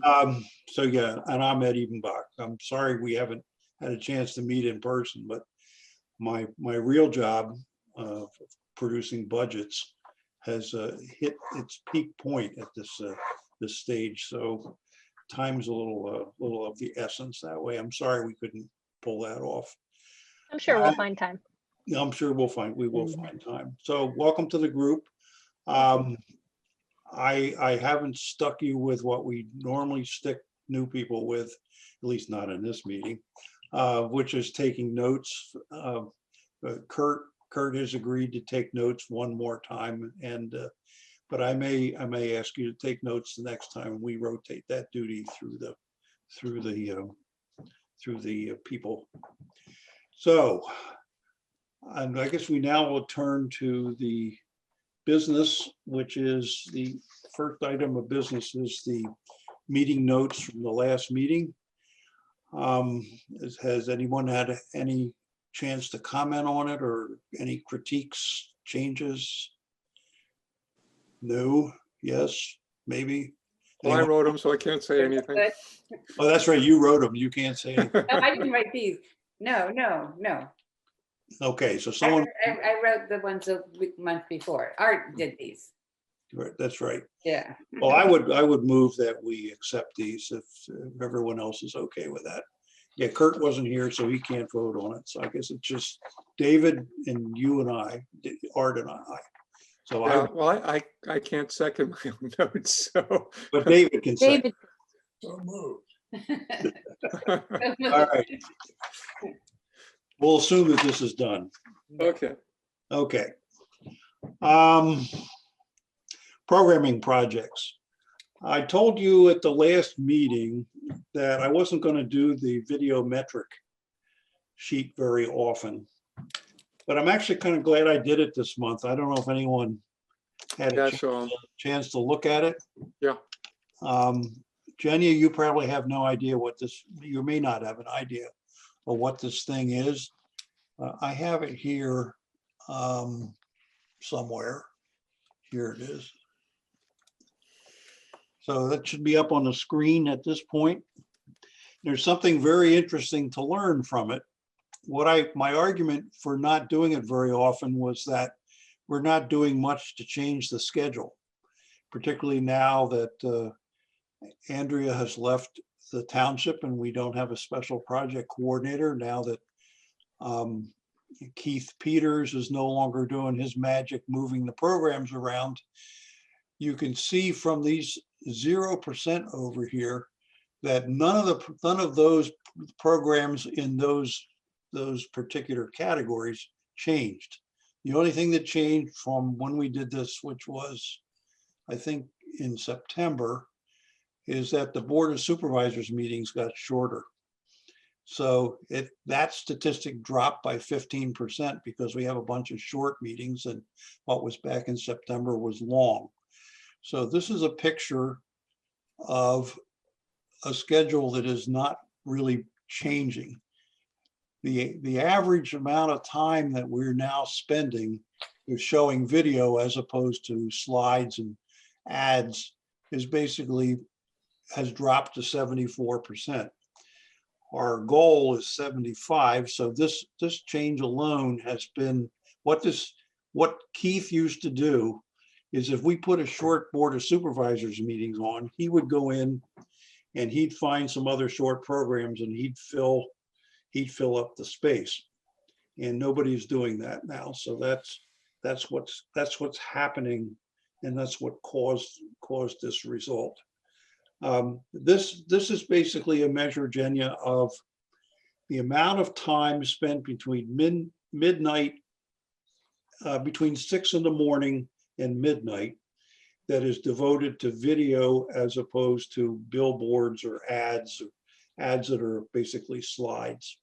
So yeah, and I'm Ed Ebenbach. I'm sorry we haven't had a chance to meet in person, but my real job of producing budgets has hit its peak point at this stage. So time's a little of the essence that way. I'm sorry we couldn't pull that off. I'm sure we'll find time. I'm sure we will Mhm. find time. So welcome to the group. I haven't stuck you with what we normally stick new people with, at least not in this meeting, which is taking notes. Kurt has agreed to take notes one more time, and but I may ask you to take notes the next time. We rotate that duty through the people. So, and I guess we now will turn to the business, which is the first item of business is the meeting notes from the last meeting. Has anyone had any chance to comment on it or any critiques, changes? No, yes, maybe. Well, I Anyone? wrote them, so I can't say anything. Good. Oh, that's right, you wrote them, you can't say anything. No, I didn't write these. No. Okay, so someone, I wrote the ones a month before. Art did these. that's right. Yeah. Well, I would move that we accept these if everyone else is okay with that. Yeah, Kurt wasn't here, so he can't vote on it. So I guess it's just David and you and I, Art and I. So Yeah, well, I can't second my own notes, so. but David can say. David, All right. We'll assume that this is done. Okay, Okay. Programming projects. I told you at the last meeting that I wasn't going to do the video metric sheet very often, but I'm actually kind of glad I did it this month. I don't know if anyone had yeah, a so, chance to look at it. yeah, Jenya, you probably have no idea what this, you may not have an idea of what this thing is. I have it here somewhere. Here it is. So that should be up on the screen at this point. There's something very interesting to learn from it. My argument for not doing it very often was that we're not doing much to change the schedule, particularly now that Andrea has left the township and we don't have a special project coordinator now that Keith Peters is no longer doing his magic moving the programs around. You can see from these 0% over here that none of those programs in those particular categories changed. The only thing that changed from when we did this, which was, I think, in September, is that the Board of Supervisors meetings got shorter. So that statistic dropped by 15% because we have a bunch of short meetings and what was back in September was long. So this is a picture of a schedule that is not really changing. The average amount of time that we're now spending is showing video as opposed to slides and ads is basically has dropped to 74%. Our goal is 75. So this change alone has been what Keith used to do is if we put a short Board of Supervisors meetings on, he would go in and he'd find some other short programs and he'd fill up the space. And nobody's doing that now. So that's what's happening, and that's what caused this result. This is basically a measure, Jenya, of the amount of time spent between midnight, between 6 in the morning and midnight that is devoted to video as opposed to billboards or ads that are basically slides.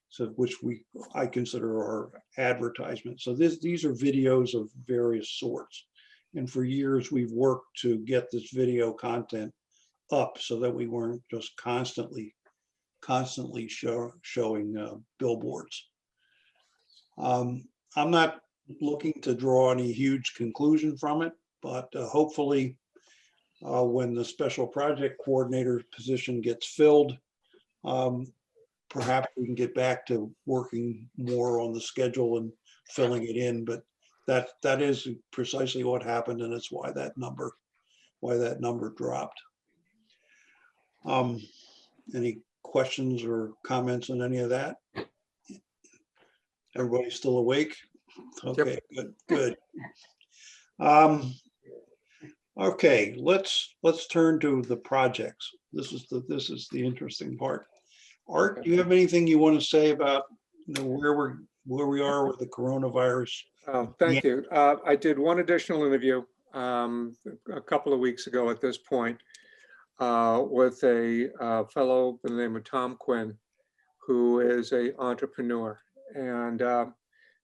So which I consider our advertisements. So these are videos of various sorts. And for years we've worked to get this video content up so that we weren't just constantly showing billboards. I'm not looking to draw any huge conclusion from it, but hopefully when the special project coordinator position gets filled, perhaps we can get back to working more on the schedule and filling it in. But that is precisely what happened, and it's why that number dropped. Any questions or comments on any of that? Everybody still awake? Okay, good. Okay, let's turn to the projects. This is the interesting part. Art, do you have anything you want to say about where we are with the coronavirus? thank you. I did one additional interview a couple of weeks ago at this point with a fellow by the name of Tom Quinn, who is an entrepreneur. And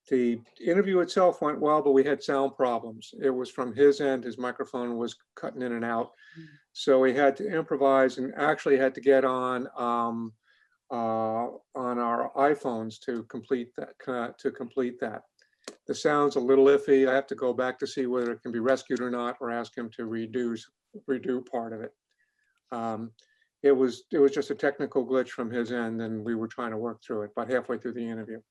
the interview itself went well, but we had sound problems. It was from his end, his microphone was cutting in and out. So we had to improvise and actually had to get on our iPhones to complete that. The sound's a little iffy. I have to go back to see whether it can be rescued or not, or ask him to redo part of it. It was just a technical glitch from his end, and we were trying to work through it about halfway through the interview.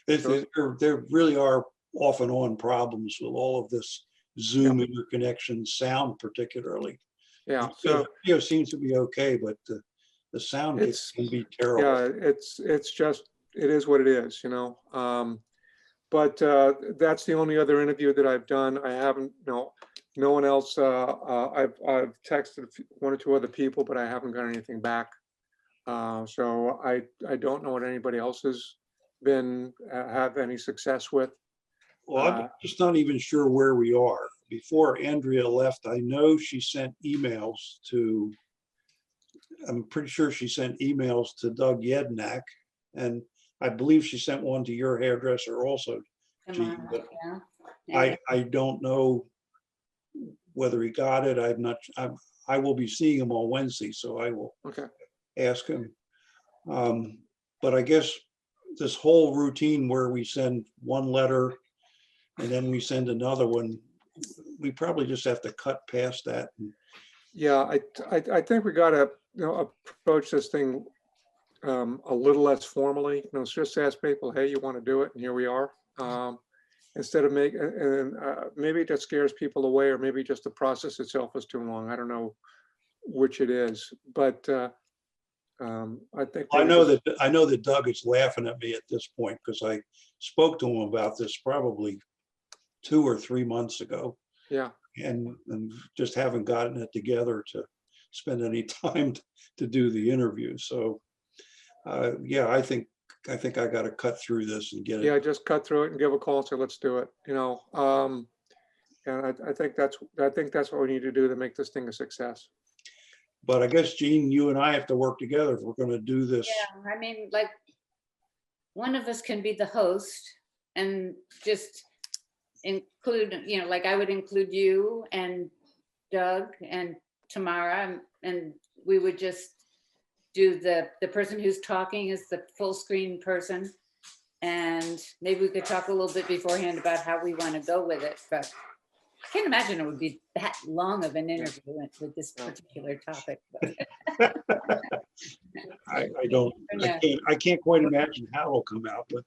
There really are off and on problems with all of this Zoom interconnection, sound particularly. Yeah. The So video seems to be okay, but the sound It's- can be terrible. Yeah, it's just, it is what it is, you know. But that's the only other interview that I've done. I haven't, no one else. I've texted one or two other people, but I haven't got anything back. So I don't know what anybody else has been, have any success with. Well, I'm just not even sure where we are. Before Andrea left, I know she sent emails to, I'm pretty sure she sent emails to Doug Yednak, and I believe she sent one to your hairdresser also. Come Gee, on, but yeah. I don't know whether he got it. I will be seeing him on Wednesday, so I will Okay. ask him. But I guess this whole routine where we send one letter and then we send another one, we probably just have to cut past that. Yeah, I think we gotta, approach this thing a little less formally. It's just ask people, hey, you want to do it? And here we are. Instead of maybe it just scares people away, or maybe just the process itself is too long. I don't know which it is, but I think I maybe know just- that Doug is laughing at me at this point because I spoke to him about this probably 2 or 3 months ago, yeah, and just haven't gotten it together to spend any time to do the interview. So yeah, I think I got to cut through this and get it. yeah, just cut through it and give a call and say, let's do it. And I think that's what we need to do to make this thing a success. But I guess, Gene, you and I have to work together if we're going to do this. Yeah, I mean, like, one of us can be the host and just include, like I would include you and Doug and Tamara, and we would just do the person who's talking is the full screen person. And maybe we could talk a little bit beforehand about how we want to go with it, but I can't imagine it would be that long of an interview with this particular topic. I can't quite imagine how it'll come out, but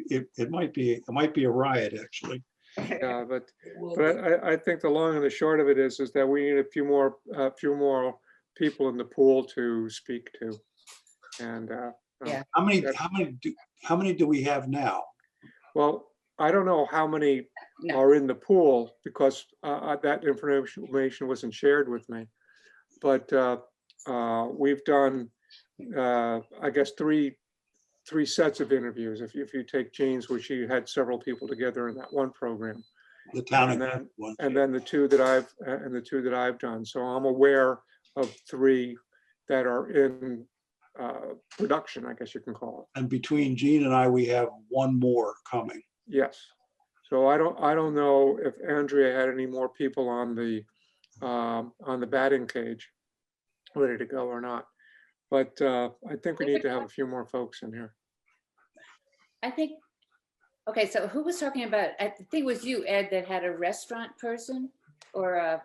it might be a riot, actually. Yeah, but I think the long and the short of it is that we need a few more people in the pool to speak to. And Yeah. How many do we have now? well, I don't know how many No. are in the pool because that information wasn't shared with me. But we've done, I guess, three sets of interviews. If you take Jean's, where she had several people together in that one program, The town and and one. then the two that I've done. So I'm aware of 3 that are in production, I guess you can call it. And between Gene and I, we have one more coming. Yes. So I don't know if Andrea had any more people on the batting cage ready to go or not. But I think we need to have a few more folks in here. I think, okay, so who was talking about, I think it was you, Ed, that had a restaurant person or a,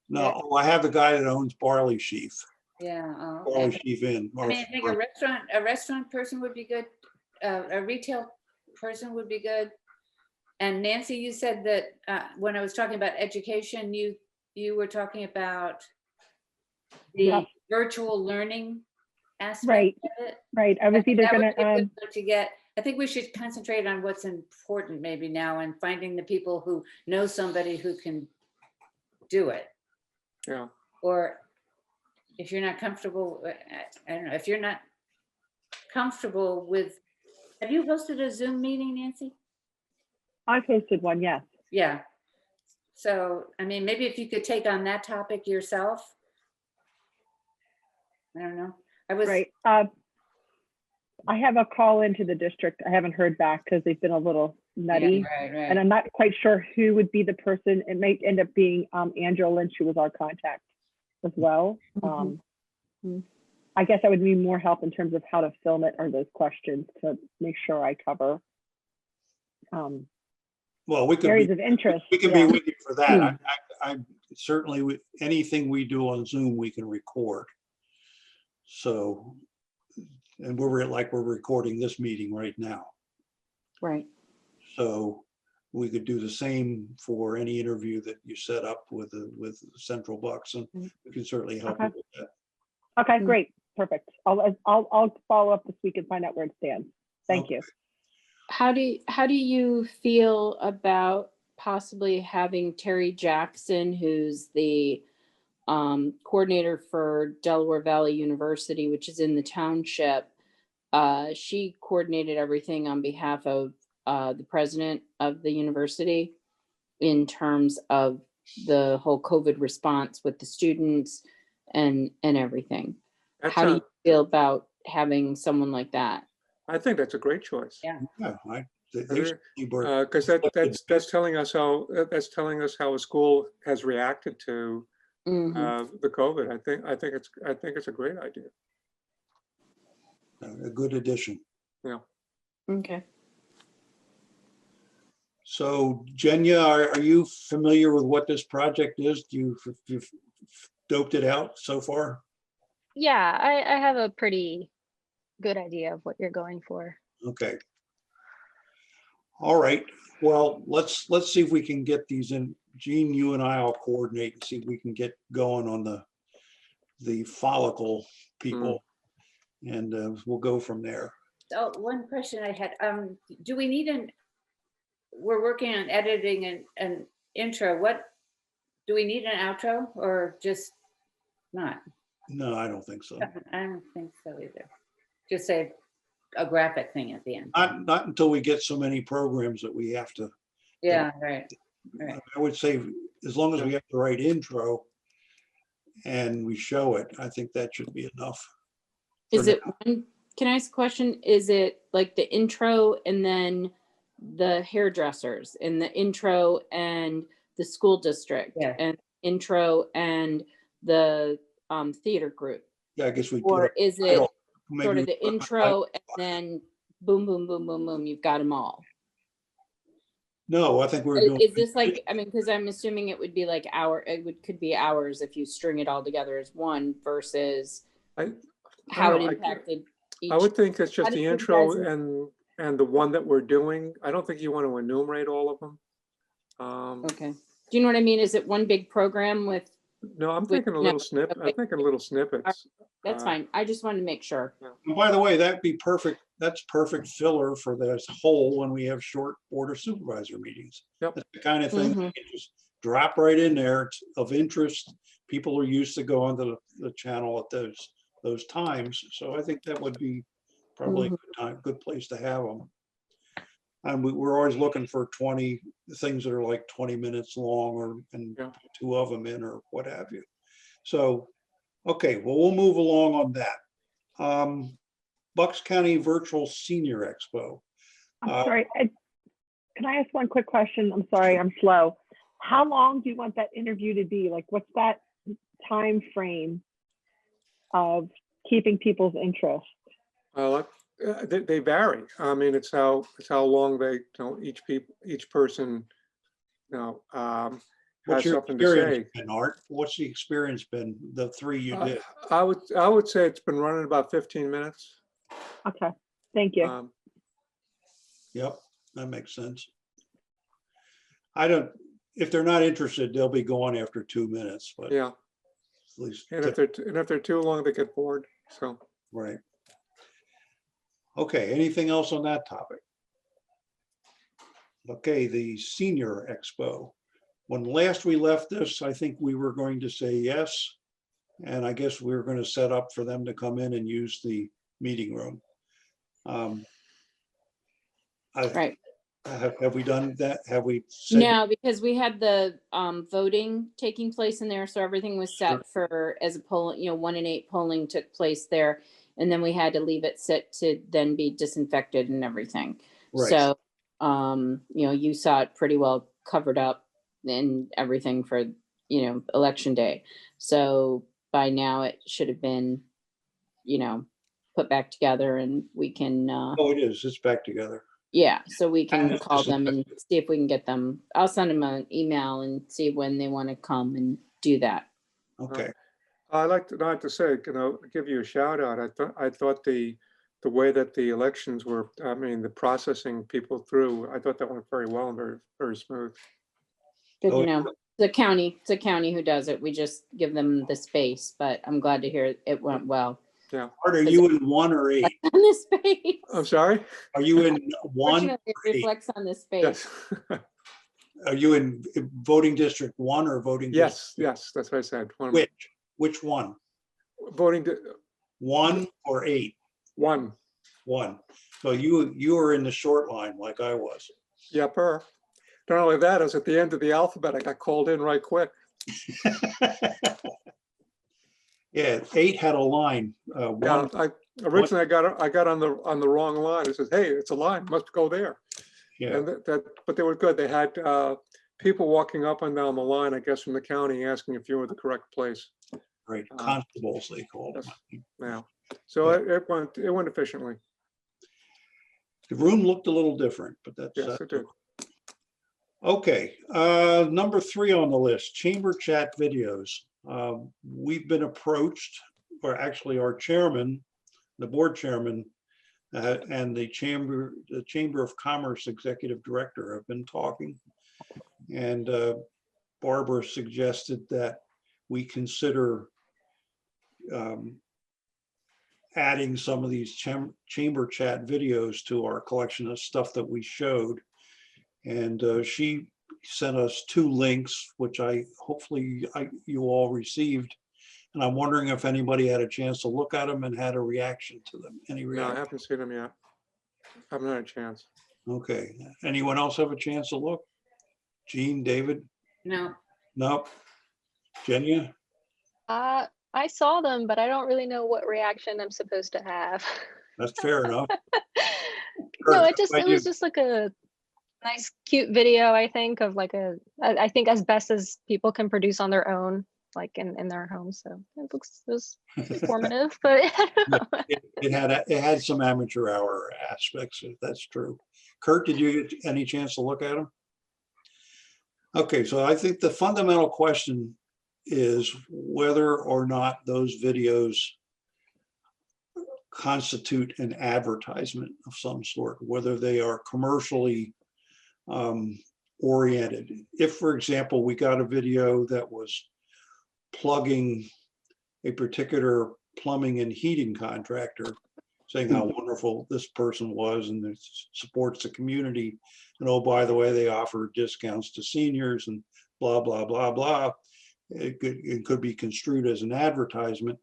No, I have the guy that owns Barley Sheaf, yeah. Oh, Barley okay. Sheaf Inn. I mean, I think a restaurant person would be good. A retail person would be good. And Nancy, you said that when I was talking about education, you were talking about the Yeah. virtual learning aspect Right. of it. Right. I was either That would gonna, be a good one to get. I think we should concentrate on what's important maybe now and finding the people who know somebody who can do it. Yeah. Or if you're not comfortable, I don't know, if you're not comfortable with, have you hosted a Zoom meeting, Nancy? I posted one, yes. Yeah. So, I mean, maybe if you could take on that topic yourself. I don't know. I was, Right. I have a call into the district. I haven't heard back because they've been a little nutty. right, And I'm not quite sure who would be the person. It might end up being Angela Lynch, who was our contact as well. I guess I would need more help in terms of how to film it or those questions to make sure I cover Well, we could areas be, of interest. we can Yeah. be with you for that. I certainly, anything we do on Zoom, we can record. So, and we're recording this meeting right now. Right. So we could do the same for any interview that you set up with Central Bucks, and we can certainly help you with that. Okay, great, perfect. I'll follow up this week and find out where it stands. Thank you. How do you feel about possibly having Terry Jackson, who's the coordinator for Delaware Valley University, which is in the township? She coordinated everything on behalf of the president of the university in terms of the whole COVID response with the students and everything. That How do you sounds- feel about having someone like that? I think that's a great choice. Yeah. Yeah, they Really? certainly were- Because that's telling us how a school has reacted to Mhm. the COVID. I think it's a great idea. a good addition. Okay. So Jenya, are you familiar with what this project is? You've doped it out so far? Yeah, I have a pretty good idea of what you're going for. Okay. All right. Well, let's see if we can get these in. Gene, you and I will coordinate and see if we can get going on the follicle people. And we'll go from there. Oh, one question I had, do we need we're working on editing an intro. Do we need an outro or just not? No, I don't think so. I don't think so either. Just say a graphic thing at the end. Not until we get so many programs that we have to. Yeah, right. I would say as long as we have the right intro and we show it, I think that should be enough. Is it can I ask a question? Is it like the intro and then the hairdressers and the intro and the school district Yeah. and intro and the theater group? Yeah, I guess we. Or is it sort maybe of the intro and then boom, boom, boom, boom, boom, you've got them all? No, I think we're doing. Is this like, I mean, because I'm assuming it would be like could be hours if you string it all together as one versus how it impacted each. I would think it's How just do the you intro guys- and the one that we're doing. I don't think you want to enumerate all of them. Okay. Do you know what I mean? Is it one big program with, No, I'm Wait, thinking a no, little snip. I'm okay. thinking little snippets. that's fine. I just wanted to make sure. And by the way, that'd be perfect. That's perfect filler for this whole when we have short board of supervisor meetings. Yep. That's the kind of thing Mhm. that you just drop right in there. It's of interest. People are used to going to the channel at those times. So I think that would be probably a good time, good place to have them. And we're always looking for 20 things that are like 20 minutes long and Yeah. put 2 of them in or what have you. So, okay, well, we'll move along on that. Bucks County Virtual Senior Expo. I'm sorry, can I ask one quick question? I'm sorry, I'm slow. How long do you want that interview to be? Like, what's that time frame of keeping people's interest? Well, they vary. I mean, it's how long they, each person, has What's your something to say. experience been, Art? What's the experience been, the 3 you did? I would say it's been running about 15 minutes. Okay, thank you. Yep, that makes sense. If they're not interested, they'll be gone after 2 minutes, but Yeah, at least, and if they're too long, they get bored. So right. Okay, anything else on that topic? Okay, the Senior Expo. When last we left this, I think we were going to say yes. And I guess we were going to set up for them to come in and use the meeting room. Right. Have we done that? Have we? said- No, because we had the voting taking place in there, so everything was set for as a poll, 1 in 8 polling took place there. And then we had to leave it set to then be disinfected and everything. Right. So, you saw it pretty well covered up and everything for, election day. So by now it should have been, put back together and we can, Oh, it is. It's back together. yeah, so we can And call them and see if we can get them. I'll send them an email and see when they want to come and do that. Okay. I'd like to say, give you a shout out. I thought the way that the elections were, I mean, the processing people through, I thought that went very well and very, very smooth. Good Oh, to know. It's a county who does it. We just give them the space, but I'm glad to hear it went well. Yeah. Art, are you in 1 or 8? On the space. I'm sorry? Are you in 1? Fortunately, it or 8? reflects on the space. Yes. Are you in voting district 1 or voting? Yes, district? yes, that's what I said. Which one? Voting, 1 or 8? one. 1. So you were in the short line like I was. Yepper. Not only that, I was at the end of the alphabet. I got called in right quick. Yeah, 8 had a line. Yeah, One, originally I got on the wrong line. It says, hey, it's a line, must go there. yeah, And but they were good. They had people walking up and down the line, I guess, from the county asking if you were the correct place. right. Constables, they called them. Yeah. So it went efficiently. The room looked a little different, but that's Yes, it did. okay. Number 3 on the list, chamber chat videos. We've been approached, or actually our chairman, the board chairman, and the Chamber of Commerce executive director have been talking. And Barbara suggested that we consider adding some of these chamber chat videos to our collection of stuff that we showed. And she sent us 2 links, which hopefully you all received. And I'm wondering if anybody had a chance to look at them and had a reaction to them. Any No, I reaction? haven't seen them yet. I haven't had a chance. Okay. Anyone else have a chance to look? Jean, David? No, Nope. Jenya? I saw them, but I don't really know what reaction I'm supposed to have. That's fair enough. No, Kurt, it was just like a nice, cute video, I think, of like I think as best as people can produce on their own, like in their homes. So it was informative, but I don't know. it had some amateur hour aspects, if that's true. Kurt, did you get any chance to look at them? Okay, so I think the fundamental question is whether or not those videos constitute an advertisement of some sort, whether they are commercially oriented. If, for example, we got a video that was plugging a particular plumbing and heating contractor, saying how wonderful this person was and it supports the community, and oh, by the way, they offer discounts to seniors and blah, blah, blah, blah. It could be construed as an advertisement.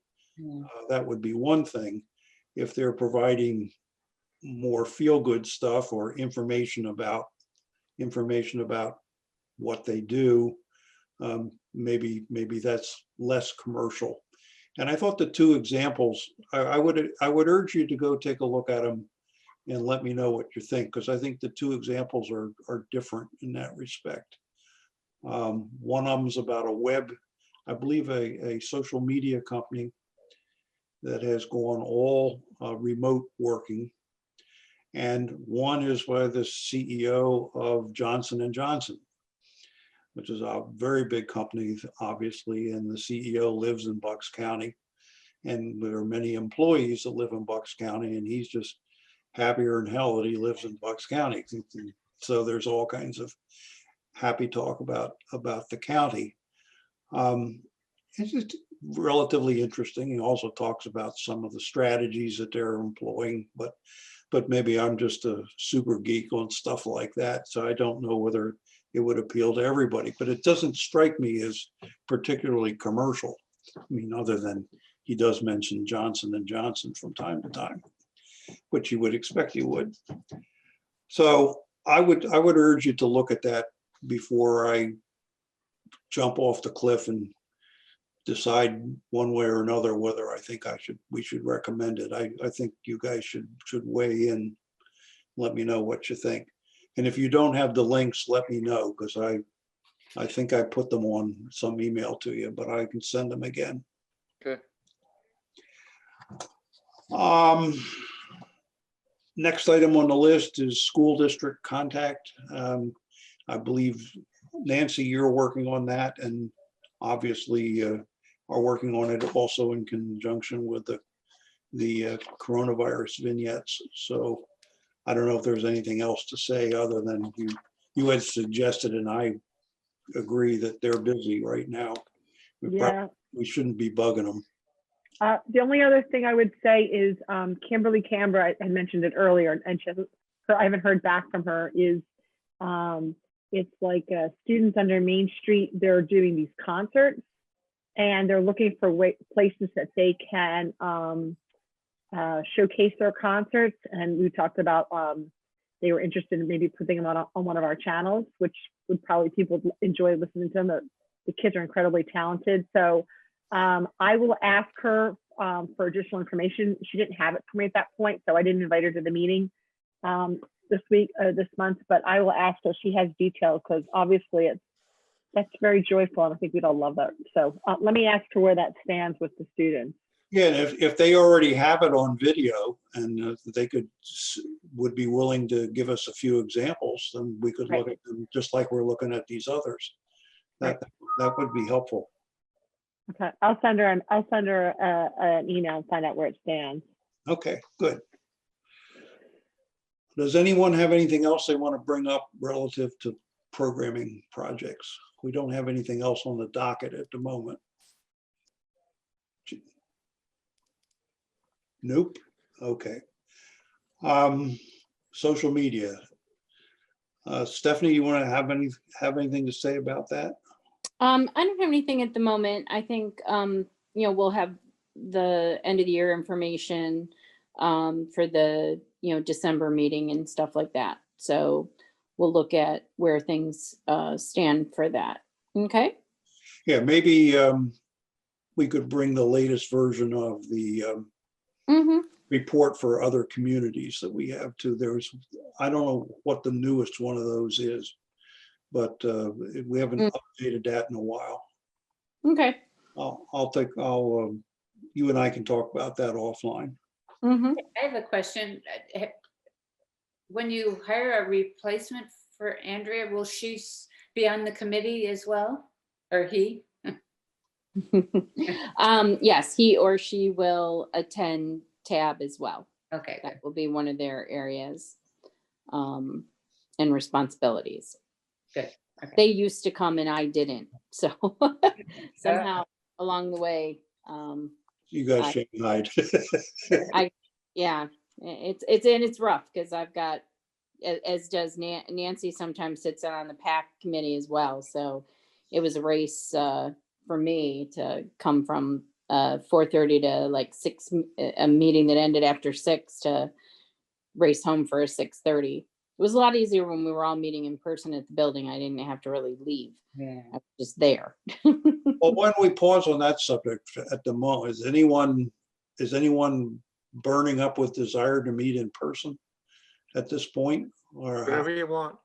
That would be one thing. If they're providing more feel-good stuff or information about what they do, maybe that's less commercial. And I thought the 2 examples, I would urge you to go take a look at them and let me know what you think, because I think the 2 examples are different in that respect. One of them is about a web, I believe a social media company that has gone all remote working. And one is by the CEO of Johnson & Johnson, which is a very big company, obviously, and the CEO lives in Bucks County. And there are many employees that live in Bucks County, and he's just happier than hell that he lives in Bucks County. So there's all kinds of happy talk about the county. It's just relatively interesting. He also talks about some of the strategies that they're employing, but maybe I'm just a super geek on stuff like that, so I don't know whether it would appeal to everybody, but it doesn't strike me as particularly commercial. I mean, other than he does mention Johnson & Johnson from time to time, which you would expect he would. So I would urge you to look at that before I jump off the cliff and decide one way or another whether I think we should recommend it. I think you guys should weigh in, let me know what you think. And if you don't have the links, let me know, because I think I put them on some email to you, but I can send them again. Okay. Next item on the list is school district contact. I believe, Nancy, you're working on that, and obviously are working on it also in conjunction with the coronavirus vignettes. So I don't know if there's anything else to say other than you had suggested, and I agree that they're busy right now. Yeah. We shouldn't be bugging them. The only other thing I would say is Kimberly Canberra, I had mentioned it earlier, and I haven't heard back from her, is it's like students under Main Street, they're doing these concerts, and they're looking for places that they can showcase their concerts. And we talked about they were interested in maybe putting them on one of our channels, which would probably people enjoy listening to them. The kids are incredibly talented. So I will ask her for additional information. She didn't have it for me at that point, so I didn't invite her to the meeting this month, but I will ask her if she has details, because obviously that's very joyful, and I think we'd all love that. So let me ask her where that stands with the students. Yeah, and if they already have it on video and they would be willing to give us a few examples, then we could look at them just like we're looking at these others. That would be helpful. Okay, I'll send her an email and find out where it stands. Okay, good. Does anyone have anything else they want to bring up relative to programming projects? We don't have anything else on the docket at the moment. Nope. Okay. Social media. Stephanie, you want to have anything to say about that? I don't have anything at the moment. I think, we'll have the end of the year information for the, December meeting and stuff like that. So we'll look at where things stand for that. Okay. Yeah, maybe we could bring the latest version of the report for other communities that we have too. I don't know what the newest one of those is, but we haven't updated that in a while. Okay. You and I can talk about that offline. Mm-hmm. I have a question. When you hire a replacement for Andrea, will she be on the committee as well, or he? Yes, he or she will attend TAB as well. Okay, good. That will be one of their areas and responsibilities. Good. Okay. They used to come and I didn't. So somehow along the way, You guys shouldn't hide. yeah, it's rough because I've got, as does Nancy sometimes sits on the PAC committee as well. So it was a race for me to come from 4:30 to like 6, a meeting that ended after 6 to race home for a 6:30. It was a lot easier when we were all meeting in person at the building. I didn't have to really leave. Yeah. I was just there. Well, why don't we pause on that subject at the moment? Is anyone burning up with desire to meet in person at this point? Or Whatever you want.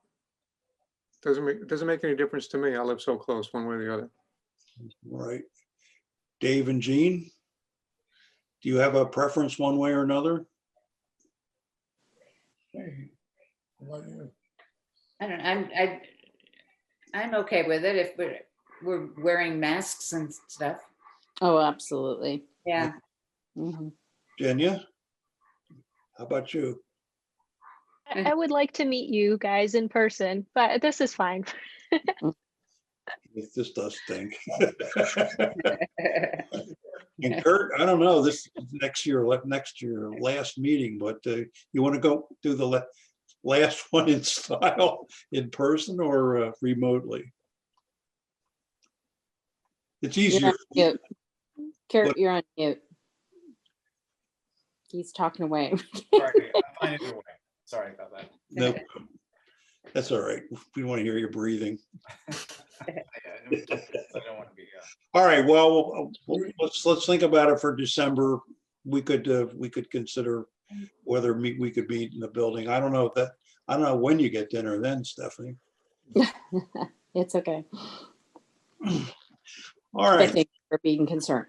Doesn't make any difference to me. I live so close one way or the other. right? Dave and Jean, do you have a preference one way or another? I don't know. I'm okay with it if we're wearing masks and stuff. Oh, absolutely. Yeah. Mhm. Jenya, how about you? I would like to meet you guys in person, but this is fine. This does stink. And Kurt, I don't know, this next year last meeting, but you want to go do the last one in style in person or remotely? It's easier. You're on mute. Kurt, you're on mute. He's talking away. Sorry, I'm fine either way. Sorry about that. No, that's all right. We want to hear you breathing. I don't want to be. All right, well, let's think about it for December. We could consider whether we could meet in the building. I don't know when you get dinner then, Stephanie. It's okay. All right. Thank you for being concerned.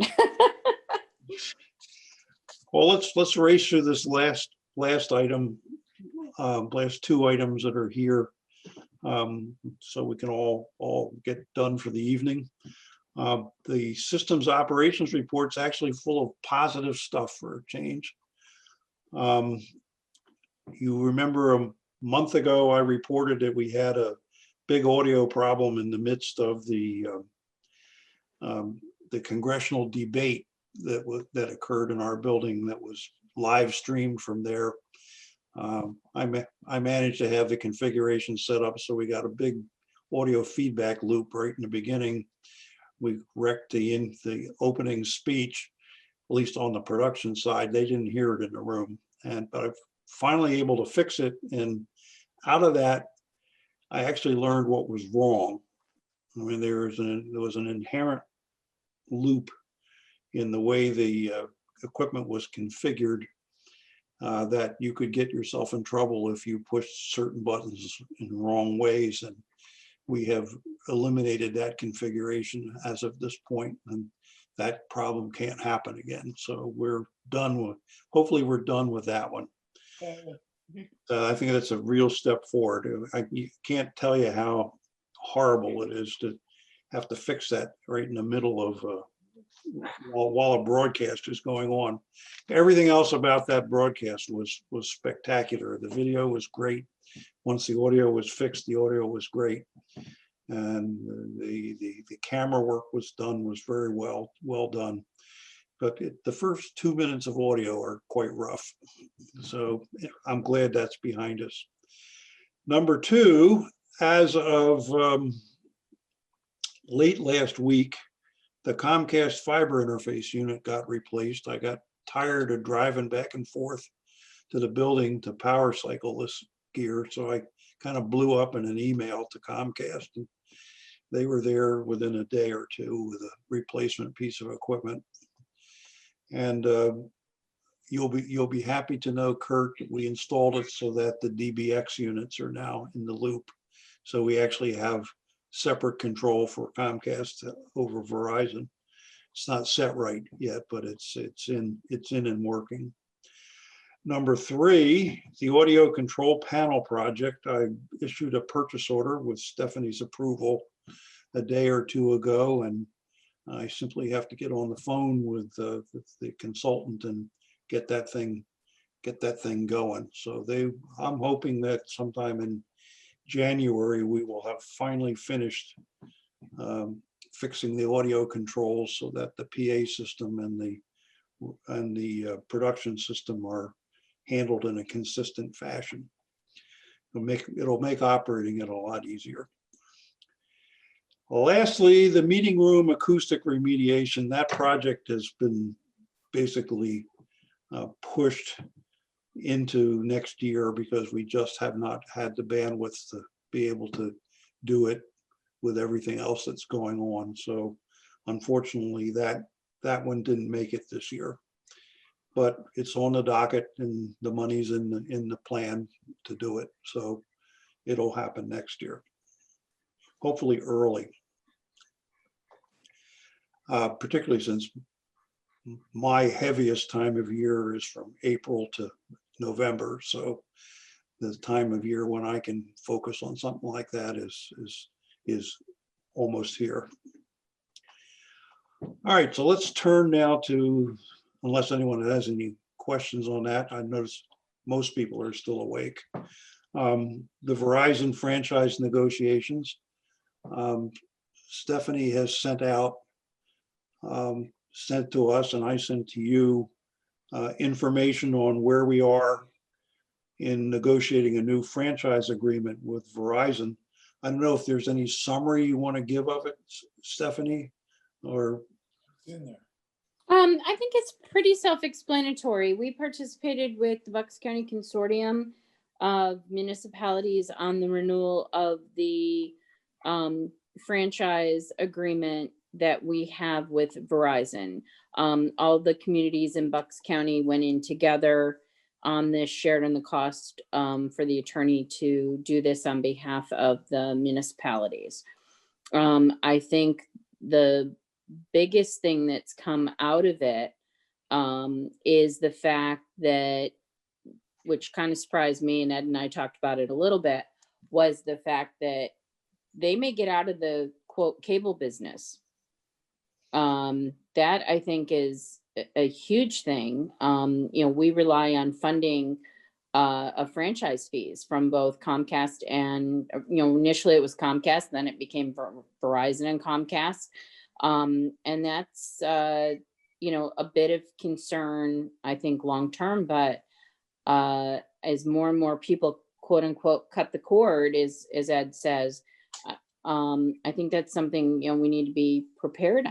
Well, let's race through this last item, last two items that are here, so we can all get done for the evening. The systems operations report's actually full of positive stuff for a change. You remember a month ago, I reported that we had a big audio problem in the midst of the congressional debate that occurred in our building that was live streamed from there. I managed to have the configuration set up so we got a big audio feedback loop right in the beginning. We wrecked the opening speech, at least on the production side. They didn't hear it in the room, but I'm finally able to fix it. And out of that, I actually learned what was wrong. I mean, there was an inherent loop in the way the equipment was configured that you could get yourself in trouble if you pushed certain buttons in the wrong ways. And we have eliminated that configuration as of this point, and that problem can't happen again. So we're done with, hopefully we're done with that one. I think that's a real step forward. You can't tell you how horrible it is to have to fix that right in the middle of while a broadcast is going on. Everything else about that broadcast was spectacular. The video was great. Once the audio was fixed, the audio was great, and the camera work was very well done. But the first 2 minutes of audio are quite rough. So I'm glad that's behind us. Number two, as of late last week, the Comcast fiber interface unit got replaced. I got tired of driving back and forth to the building to power cycle this gear. So I kind of blew up in an email to Comcast, and they were there within a day or two with a replacement piece of equipment. And you'll be happy to know, Kurt, we installed it so that the DBX units are now in the loop. So we actually have separate control for Comcast over Verizon. It's not set right yet, but it's in and working. Number three, the audio control panel project. I issued a purchase order with Stephanie's approval a day or two ago, and I simply have to get on the phone with the consultant and get that thing going. So I'm hoping that sometime in January we will have finally finished fixing the audio controls so that the PA system and the production system are handled in a consistent fashion. It'll make operating it a lot easier. Lastly, the meeting room acoustic remediation. That project has been basically pushed into next year because we just have not had the bandwidth to be able to do it with everything else that's going on. So unfortunately, that one didn't make it this year, but it's on the docket and the money's in the plan to do it. So it'll happen next year, hopefully early. Particularly since my heaviest time of year is from April to November. So the time of year when I can focus on something like that is almost here. All right, so let's turn now to, unless anyone has any questions on that, I noticed most people are still awake. The Verizon franchise negotiations. Stephanie has sent to us, and I sent to you information on where we are in negotiating a new franchise agreement with Verizon. I don't know if there's any summary you want to give of it, Stephanie, or? I think it's pretty self-explanatory. We participated with the Bucks County Consortium of municipalities on the renewal of the franchise agreement that we have with Verizon. All the communities in Bucks County went in together on this, shared in the cost for the attorney to do this on behalf of the municipalities. I think the biggest thing that's come out of it is the fact that, which kind of surprised me, and Ed and I talked about it a little bit, was the fact that they may get out of the quote cable business. That I think is a huge thing. We rely on funding of franchise fees from both Comcast and, initially it was Comcast, then it became Verizon and Comcast. And that's, a bit of concern, I think, long-term, but as more and more people, quote unquote, cut the cord, as Ed says, I think that's something, we need to be prepared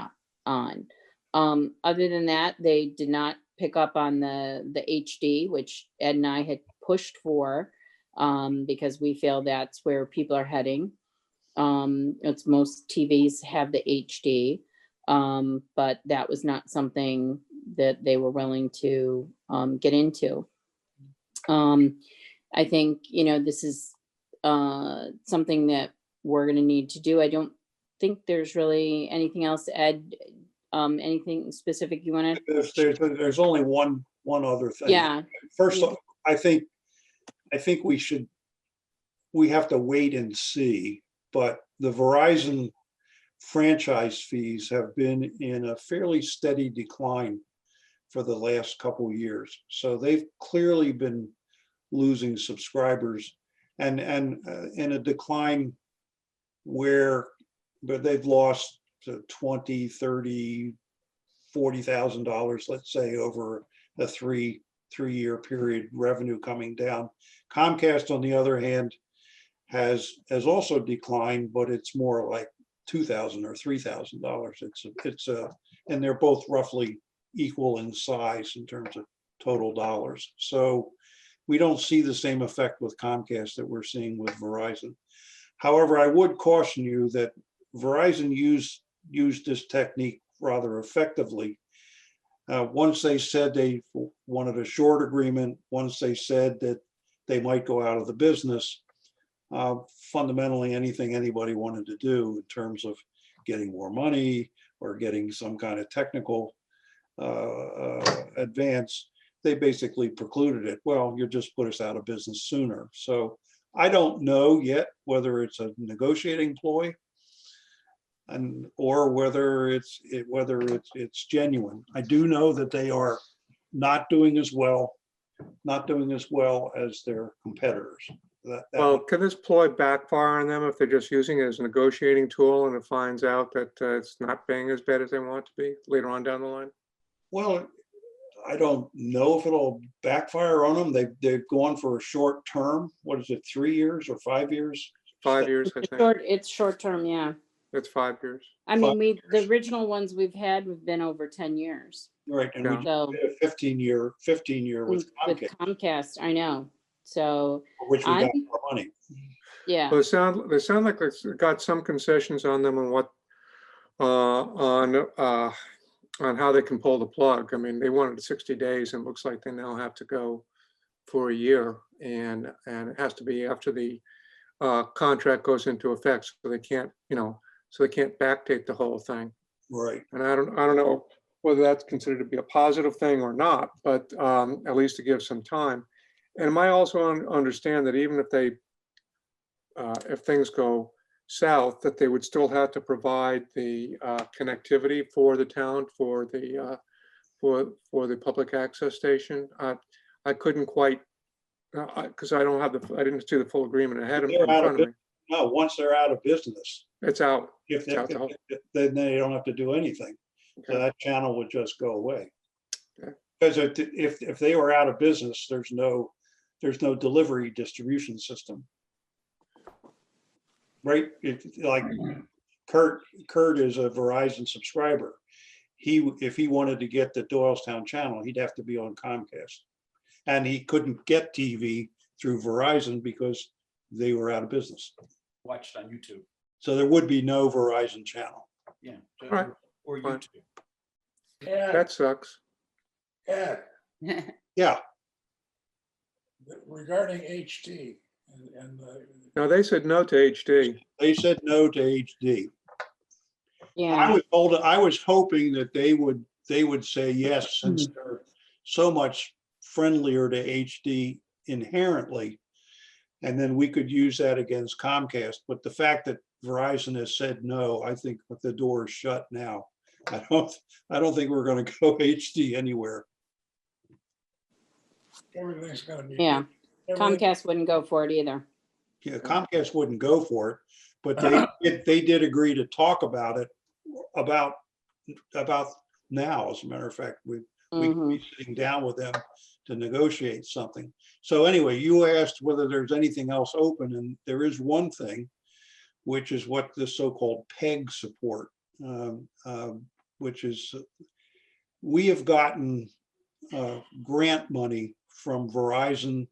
on. Other than that, they did not pick up on the HD, which Ed and I had pushed for, because we feel that's where people are heading. It's most TVs have the HD, but that was not something that they were willing to get into. I think, this is something that we're going to need to do. I don't think there's really anything else, Ed. Anything specific you want to? There's only one other thing. Yeah. First, I think we have to wait and see, but the Verizon franchise fees have been in a fairly steady decline for the last couple of years. So they've clearly been losing subscribers and in a decline but they've lost $20,000, $30,000, $40,000, let's say, over a three-year period, revenue coming down. Comcast, on the other hand, has also declined, but it's more like $2,000 or $3,000. And they're both roughly equal in size in terms of total dollars. So we don't see the same effect with Comcast that we're seeing with Verizon. However, I would caution you that Verizon used this technique rather effectively. Once they said they wanted a short agreement, once they said that they might go out of the business, fundamentally anything anybody wanted to do in terms of getting more money or getting some kind of technical advance, they basically precluded it. Well, you just put us out of business sooner. So I don't know yet whether it's a negotiating ploy or whether it's genuine. I do know that they are not doing as well as their competitors. Well, can this ploy backfire on them if they're just using it as a negotiating tool and it finds out that it's not paying as bad as they want it to be later on down the line? Well, I don't know if it'll backfire on them. They've gone for a short term. What is it, 3 years or 5 years? 5 years, I think. It's short term, yeah. It's 5 years. I mean, the original ones we've had have been over 10 years. Right, and we So did a 15-year with Comcast, Comcast, I know. So for which we got more money. yeah. Well, they sound like it's got some concessions on them on what on how they can pull the plug. I mean, they wanted 60 days and it looks like they now have to go for a year, and it has to be after the contract goes into effect, so they can't backdate the whole thing. Right. And I don't know whether that's considered to be a positive thing or not, but at least to give some time. And I also understand that even if things go south, that they would still have to provide the connectivity for the town for the public access station. I couldn't quite, because I didn't see the full agreement ahead in front of me. No, once they're out of business, It's out. Then they don't have to do anything. So that channel would just go away. Okay. Because if they were out of business, there's no delivery distribution system. Right? Like Kurt is a Verizon subscriber. If he wanted to get the Doylestown channel, he'd have to be on Comcast. And he couldn't get TV through Verizon because they were out of business. Watched on YouTube. So there would be no Verizon channel. Yeah. Right. Or Fine. YouTube. Yeah, That sucks. yeah, Yeah, regarding HD and No, they said no to HD. they said no to HD. Yeah. I was hoping that they would say yes, since they're so much friendlier to HD inherently. And then we could use that against Comcast. But the fact that Verizon has said no, I think the door is shut now. I don't think we're going to go HD anywhere. everything's gonna be. Yeah. Comcast wouldn't go for it either. Yeah, Comcast wouldn't go for it, but they did agree to talk about it about now. As a matter of fact, we could Mhm. be sitting down with them to negotiate something. So anyway, you asked whether there's anything else open, and there is one thing, which is what the so-called PEG support, which is we have gotten grant money from Verizon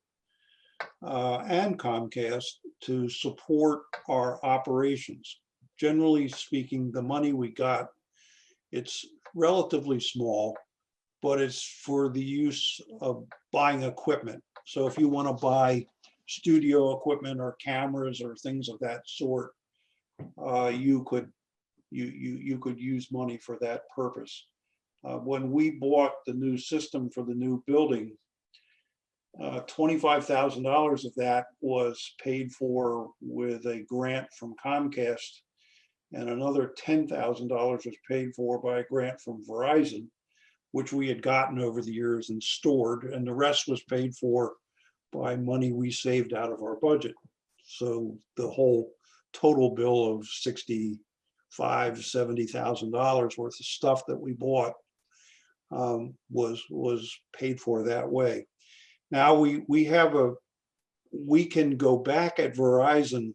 and Comcast to support our operations. Generally speaking, the money we got, it's relatively small, but it's for the use of buying equipment. So if you want to buy studio equipment or cameras or things of that sort, you could use money for that purpose. When we bought the new system for the new building, $25,000 of that was paid for with a grant from Comcast, and another $10,000 was paid for by a grant from Verizon, which we had gotten over the years and stored, and the rest was paid for by money we saved out of our budget. So the whole total bill of $65,000 to $70,000 worth of stuff that we bought was paid for that way. Now we can go back at Verizon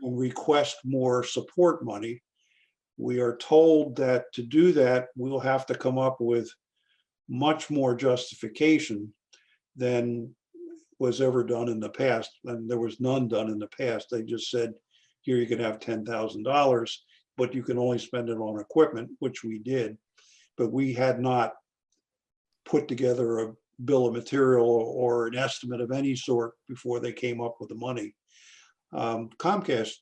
and request more support money. We are told that to do that, we'll have to come up with much more justification than was ever done in the past. And there was none done in the past. They just said, here you can have $10,000, but you can only spend it on equipment, which we did. But we had not put together a bill of material or an estimate of any sort before they came up with the money. Comcast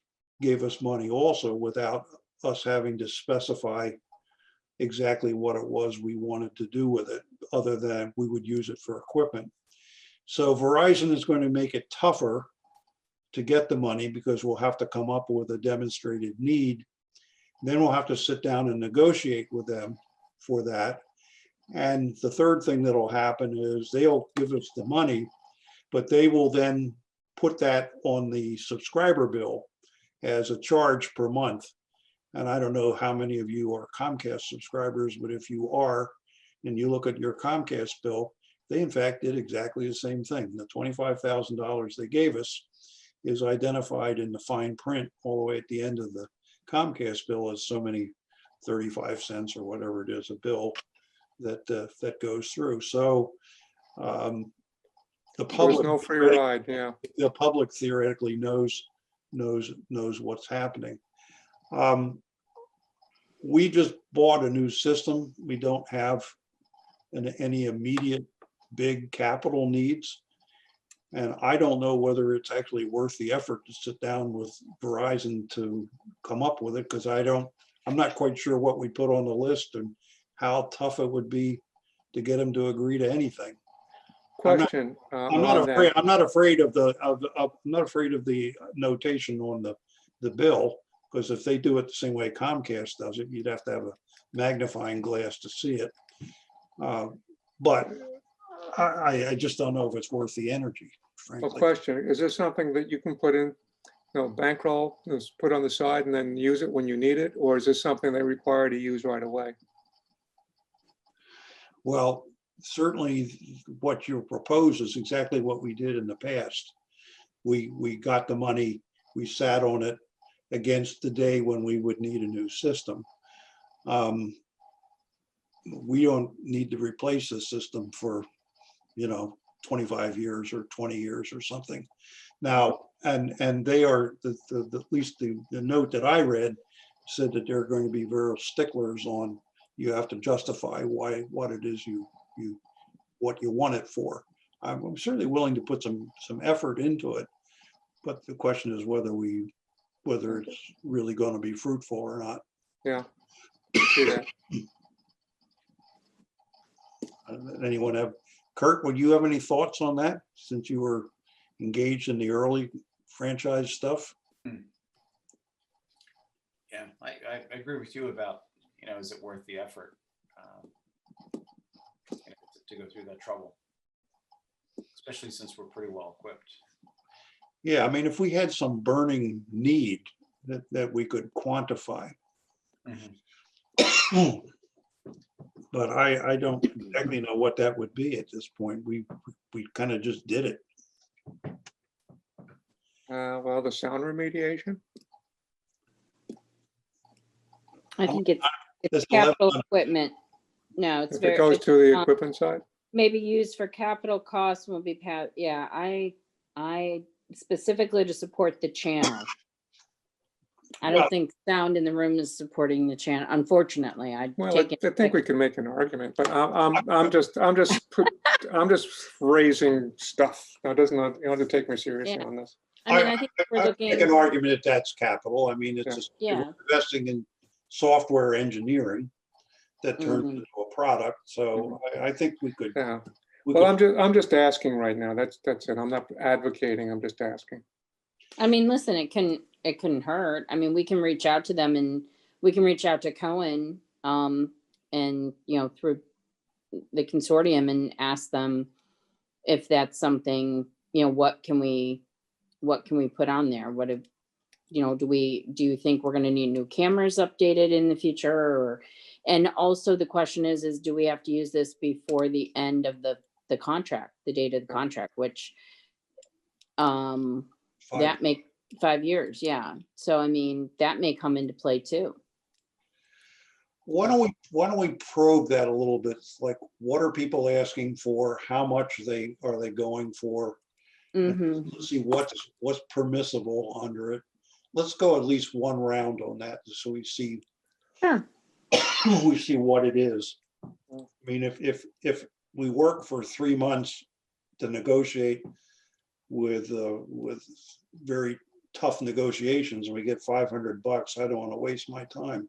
gave us money also without us having to specify exactly what it was we wanted to do with it, other than we would use it for equipment. So Verizon is going to make it tougher to get the money because we'll have to come up with a demonstrated need. Then we'll have to sit down and negotiate with them for that. And the third thing that'll happen is they'll give us the money, but they will then put that on the subscriber bill as a charge per month. And I don't know how many of you are Comcast subscribers, but if you are, and you look at your Comcast bill, they in fact did exactly the same thing. The $25,000 they gave us is identified in the fine print all the way at the end of the Comcast bill as so many 35 cents or whatever it is a bill that goes through. So the There's public, no free ride, yeah. the public theoretically knows what's happening. We just bought a new system. We don't have any immediate big capital needs. And I don't know whether it's actually worth the effort to sit down with Verizon to come up with it, because I'm not quite sure what we put on the list and how tough it would be to get them to agree to anything. Question I'm not on afraid. that. I'm not afraid of the I'm not afraid of the notation on the bill, because if they do it the same way Comcast does it, you'd have to have a magnifying glass to see it. But I just don't know if it's worth the energy, A frankly. question, is this something that you can put in, bankroll, just put on the side and then use it when you need it? Or is this something they require to use right away? Well, certainly what you propose is exactly what we did in the past. We got the money, we sat on it against the day when we would need a new system. We don't need to replace the system for 25 years or 20 years or something. Now, and they are at least the note that I read said that they're going to be very sticklers on, you have to justify what it is what you want it for. I'm certainly willing to put some effort into it, but the question is whether it's really going to be fruitful or not. Yeah, I see that. Anyone have, Kurt, would you have any thoughts on that, since you were engaged in the early franchise stuff? Yeah, I agree with you about, is it worth the effort to go through that trouble? especially since we're pretty well equipped. Yeah, I mean, if we had some burning need that we could quantify. Mhm. But I don't exactly know what that would be at this point. We kind of just did it. Well, the sound remediation, I think This it's 11 capital equipment. No, it's if it very, goes it's, to the um, equipment side. maybe used for capital costs will be, yeah, I specifically to support the channel. I Well- don't think sound in the room is supporting the channel, unfortunately. I'd Well, take it. I think we can make an argument, but I'm just raising stuff. Now, doesn't, you don't have to take me seriously Yeah. on this. I mean, I think we're I make an looking, argument that that's capital. I mean, it's just Yeah. we're investing in software engineering that turns Mhm. into a product. So I think we could. Yeah. we Well, could- I'm just asking right now. That's it. I'm not advocating. I'm just asking. I mean, listen, it couldn't hurt. I mean, we can reach out to them and we can reach out to Cohen, and, through the consortium and ask them if that's something, what can we put on there? What if, do you think we're going to need new cameras updated in the future? And also the question is do we have to use this before the end of the contract, the date of the contract, which, Fine. that may 5 years. Yeah. So, I mean, that may come into play too. Why don't we probe that a little bit? Like, what are people asking for? How much are they going for? Hmm. Let's see what's permissible under it. Let's go at least one round on that so we see. Sure. We see what it is. I mean, if we work for 3 months to negotiate with very tough negotiations and we get $500, I don't want to waste my time.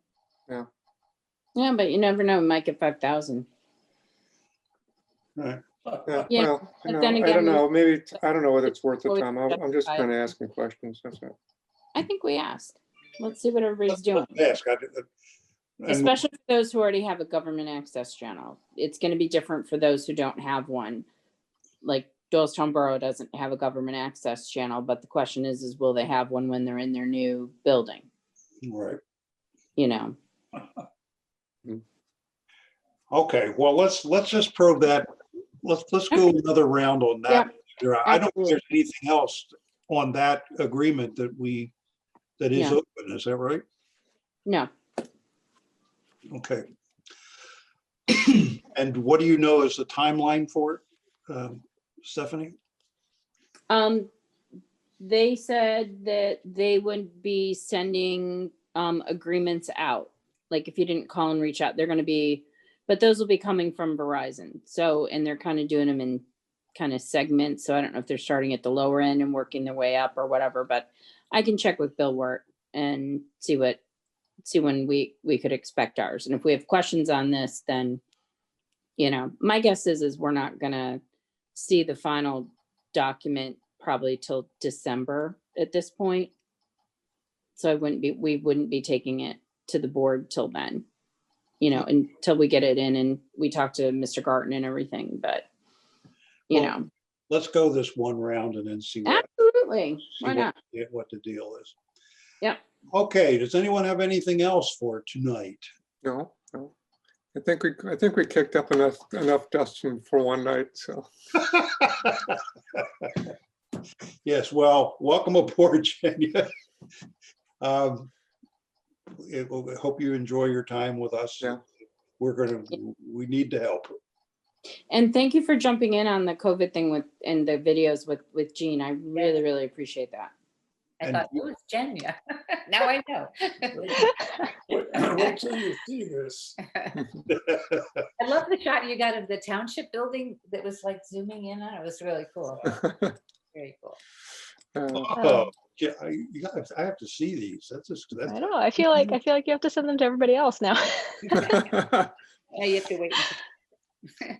Yeah, but you never know. We might get 5,000. Right. Yeah. Yeah, Well, but no, then I again, don't know. Maybe I don't know whether it's worth the always time. I'm just justify kind of it. asking questions. That's it. I think we asked. Let's see what everybody's doing. Let's ask. And Especially for those who already have a government access channel. It's going to be different for those who don't have one. Like Doylestown Borough doesn't have a government access channel, but the question is will they have one when they're in their new building? right. Okay, well, let's just probe that. Let's go another round on that. I don't think there's anything else on that agreement that is Yeah. open, is that right? No. Okay. And what do you know is the timeline for it, Stephanie? They said that they would be sending agreements out. Like if you didn't call and reach out, they're going to be, but those will be coming from Verizon. So, and they're kind of doing them in kind of segments. So I don't know if they're starting at the lower end and working their way up or whatever, but I can check with Bill Wirt and see when we could expect ours. And if we have questions on this, then, my guess is we're not going to see the final document probably till December at this point. So we wouldn't be taking it to the board till then, until we get it in and we talk to Mr. Garten and everything, but Let's go this one round and then see absolutely. Why not? what the deal is. Yep. Okay, does anyone have anything else for tonight? No. I think we kicked up enough dust for one night. So Yes, well, welcome aboard, Jenya. Hope you enjoy your time with us. Yeah. We need to help. And thank you for jumping in on the COVID thing and the videos with Jean. I really, really appreciate that. I And thought it was Jenya. Now I know. Wait till you see this. I love the shot you got of the township building that was like zooming in on it. It was really cool. Very cool. Yeah, I have to see these. I know. I feel like you have to send them to everybody else now. Yeah, you have to wait.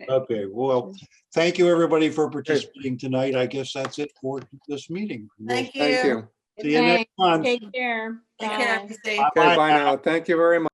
Okay, well, thank you, everybody, for participating tonight. I guess that's it for this meeting. Thank Thank you. See you next month. Take care. Take care. Bye. Be safe. Okay, bye now. Thank you very much.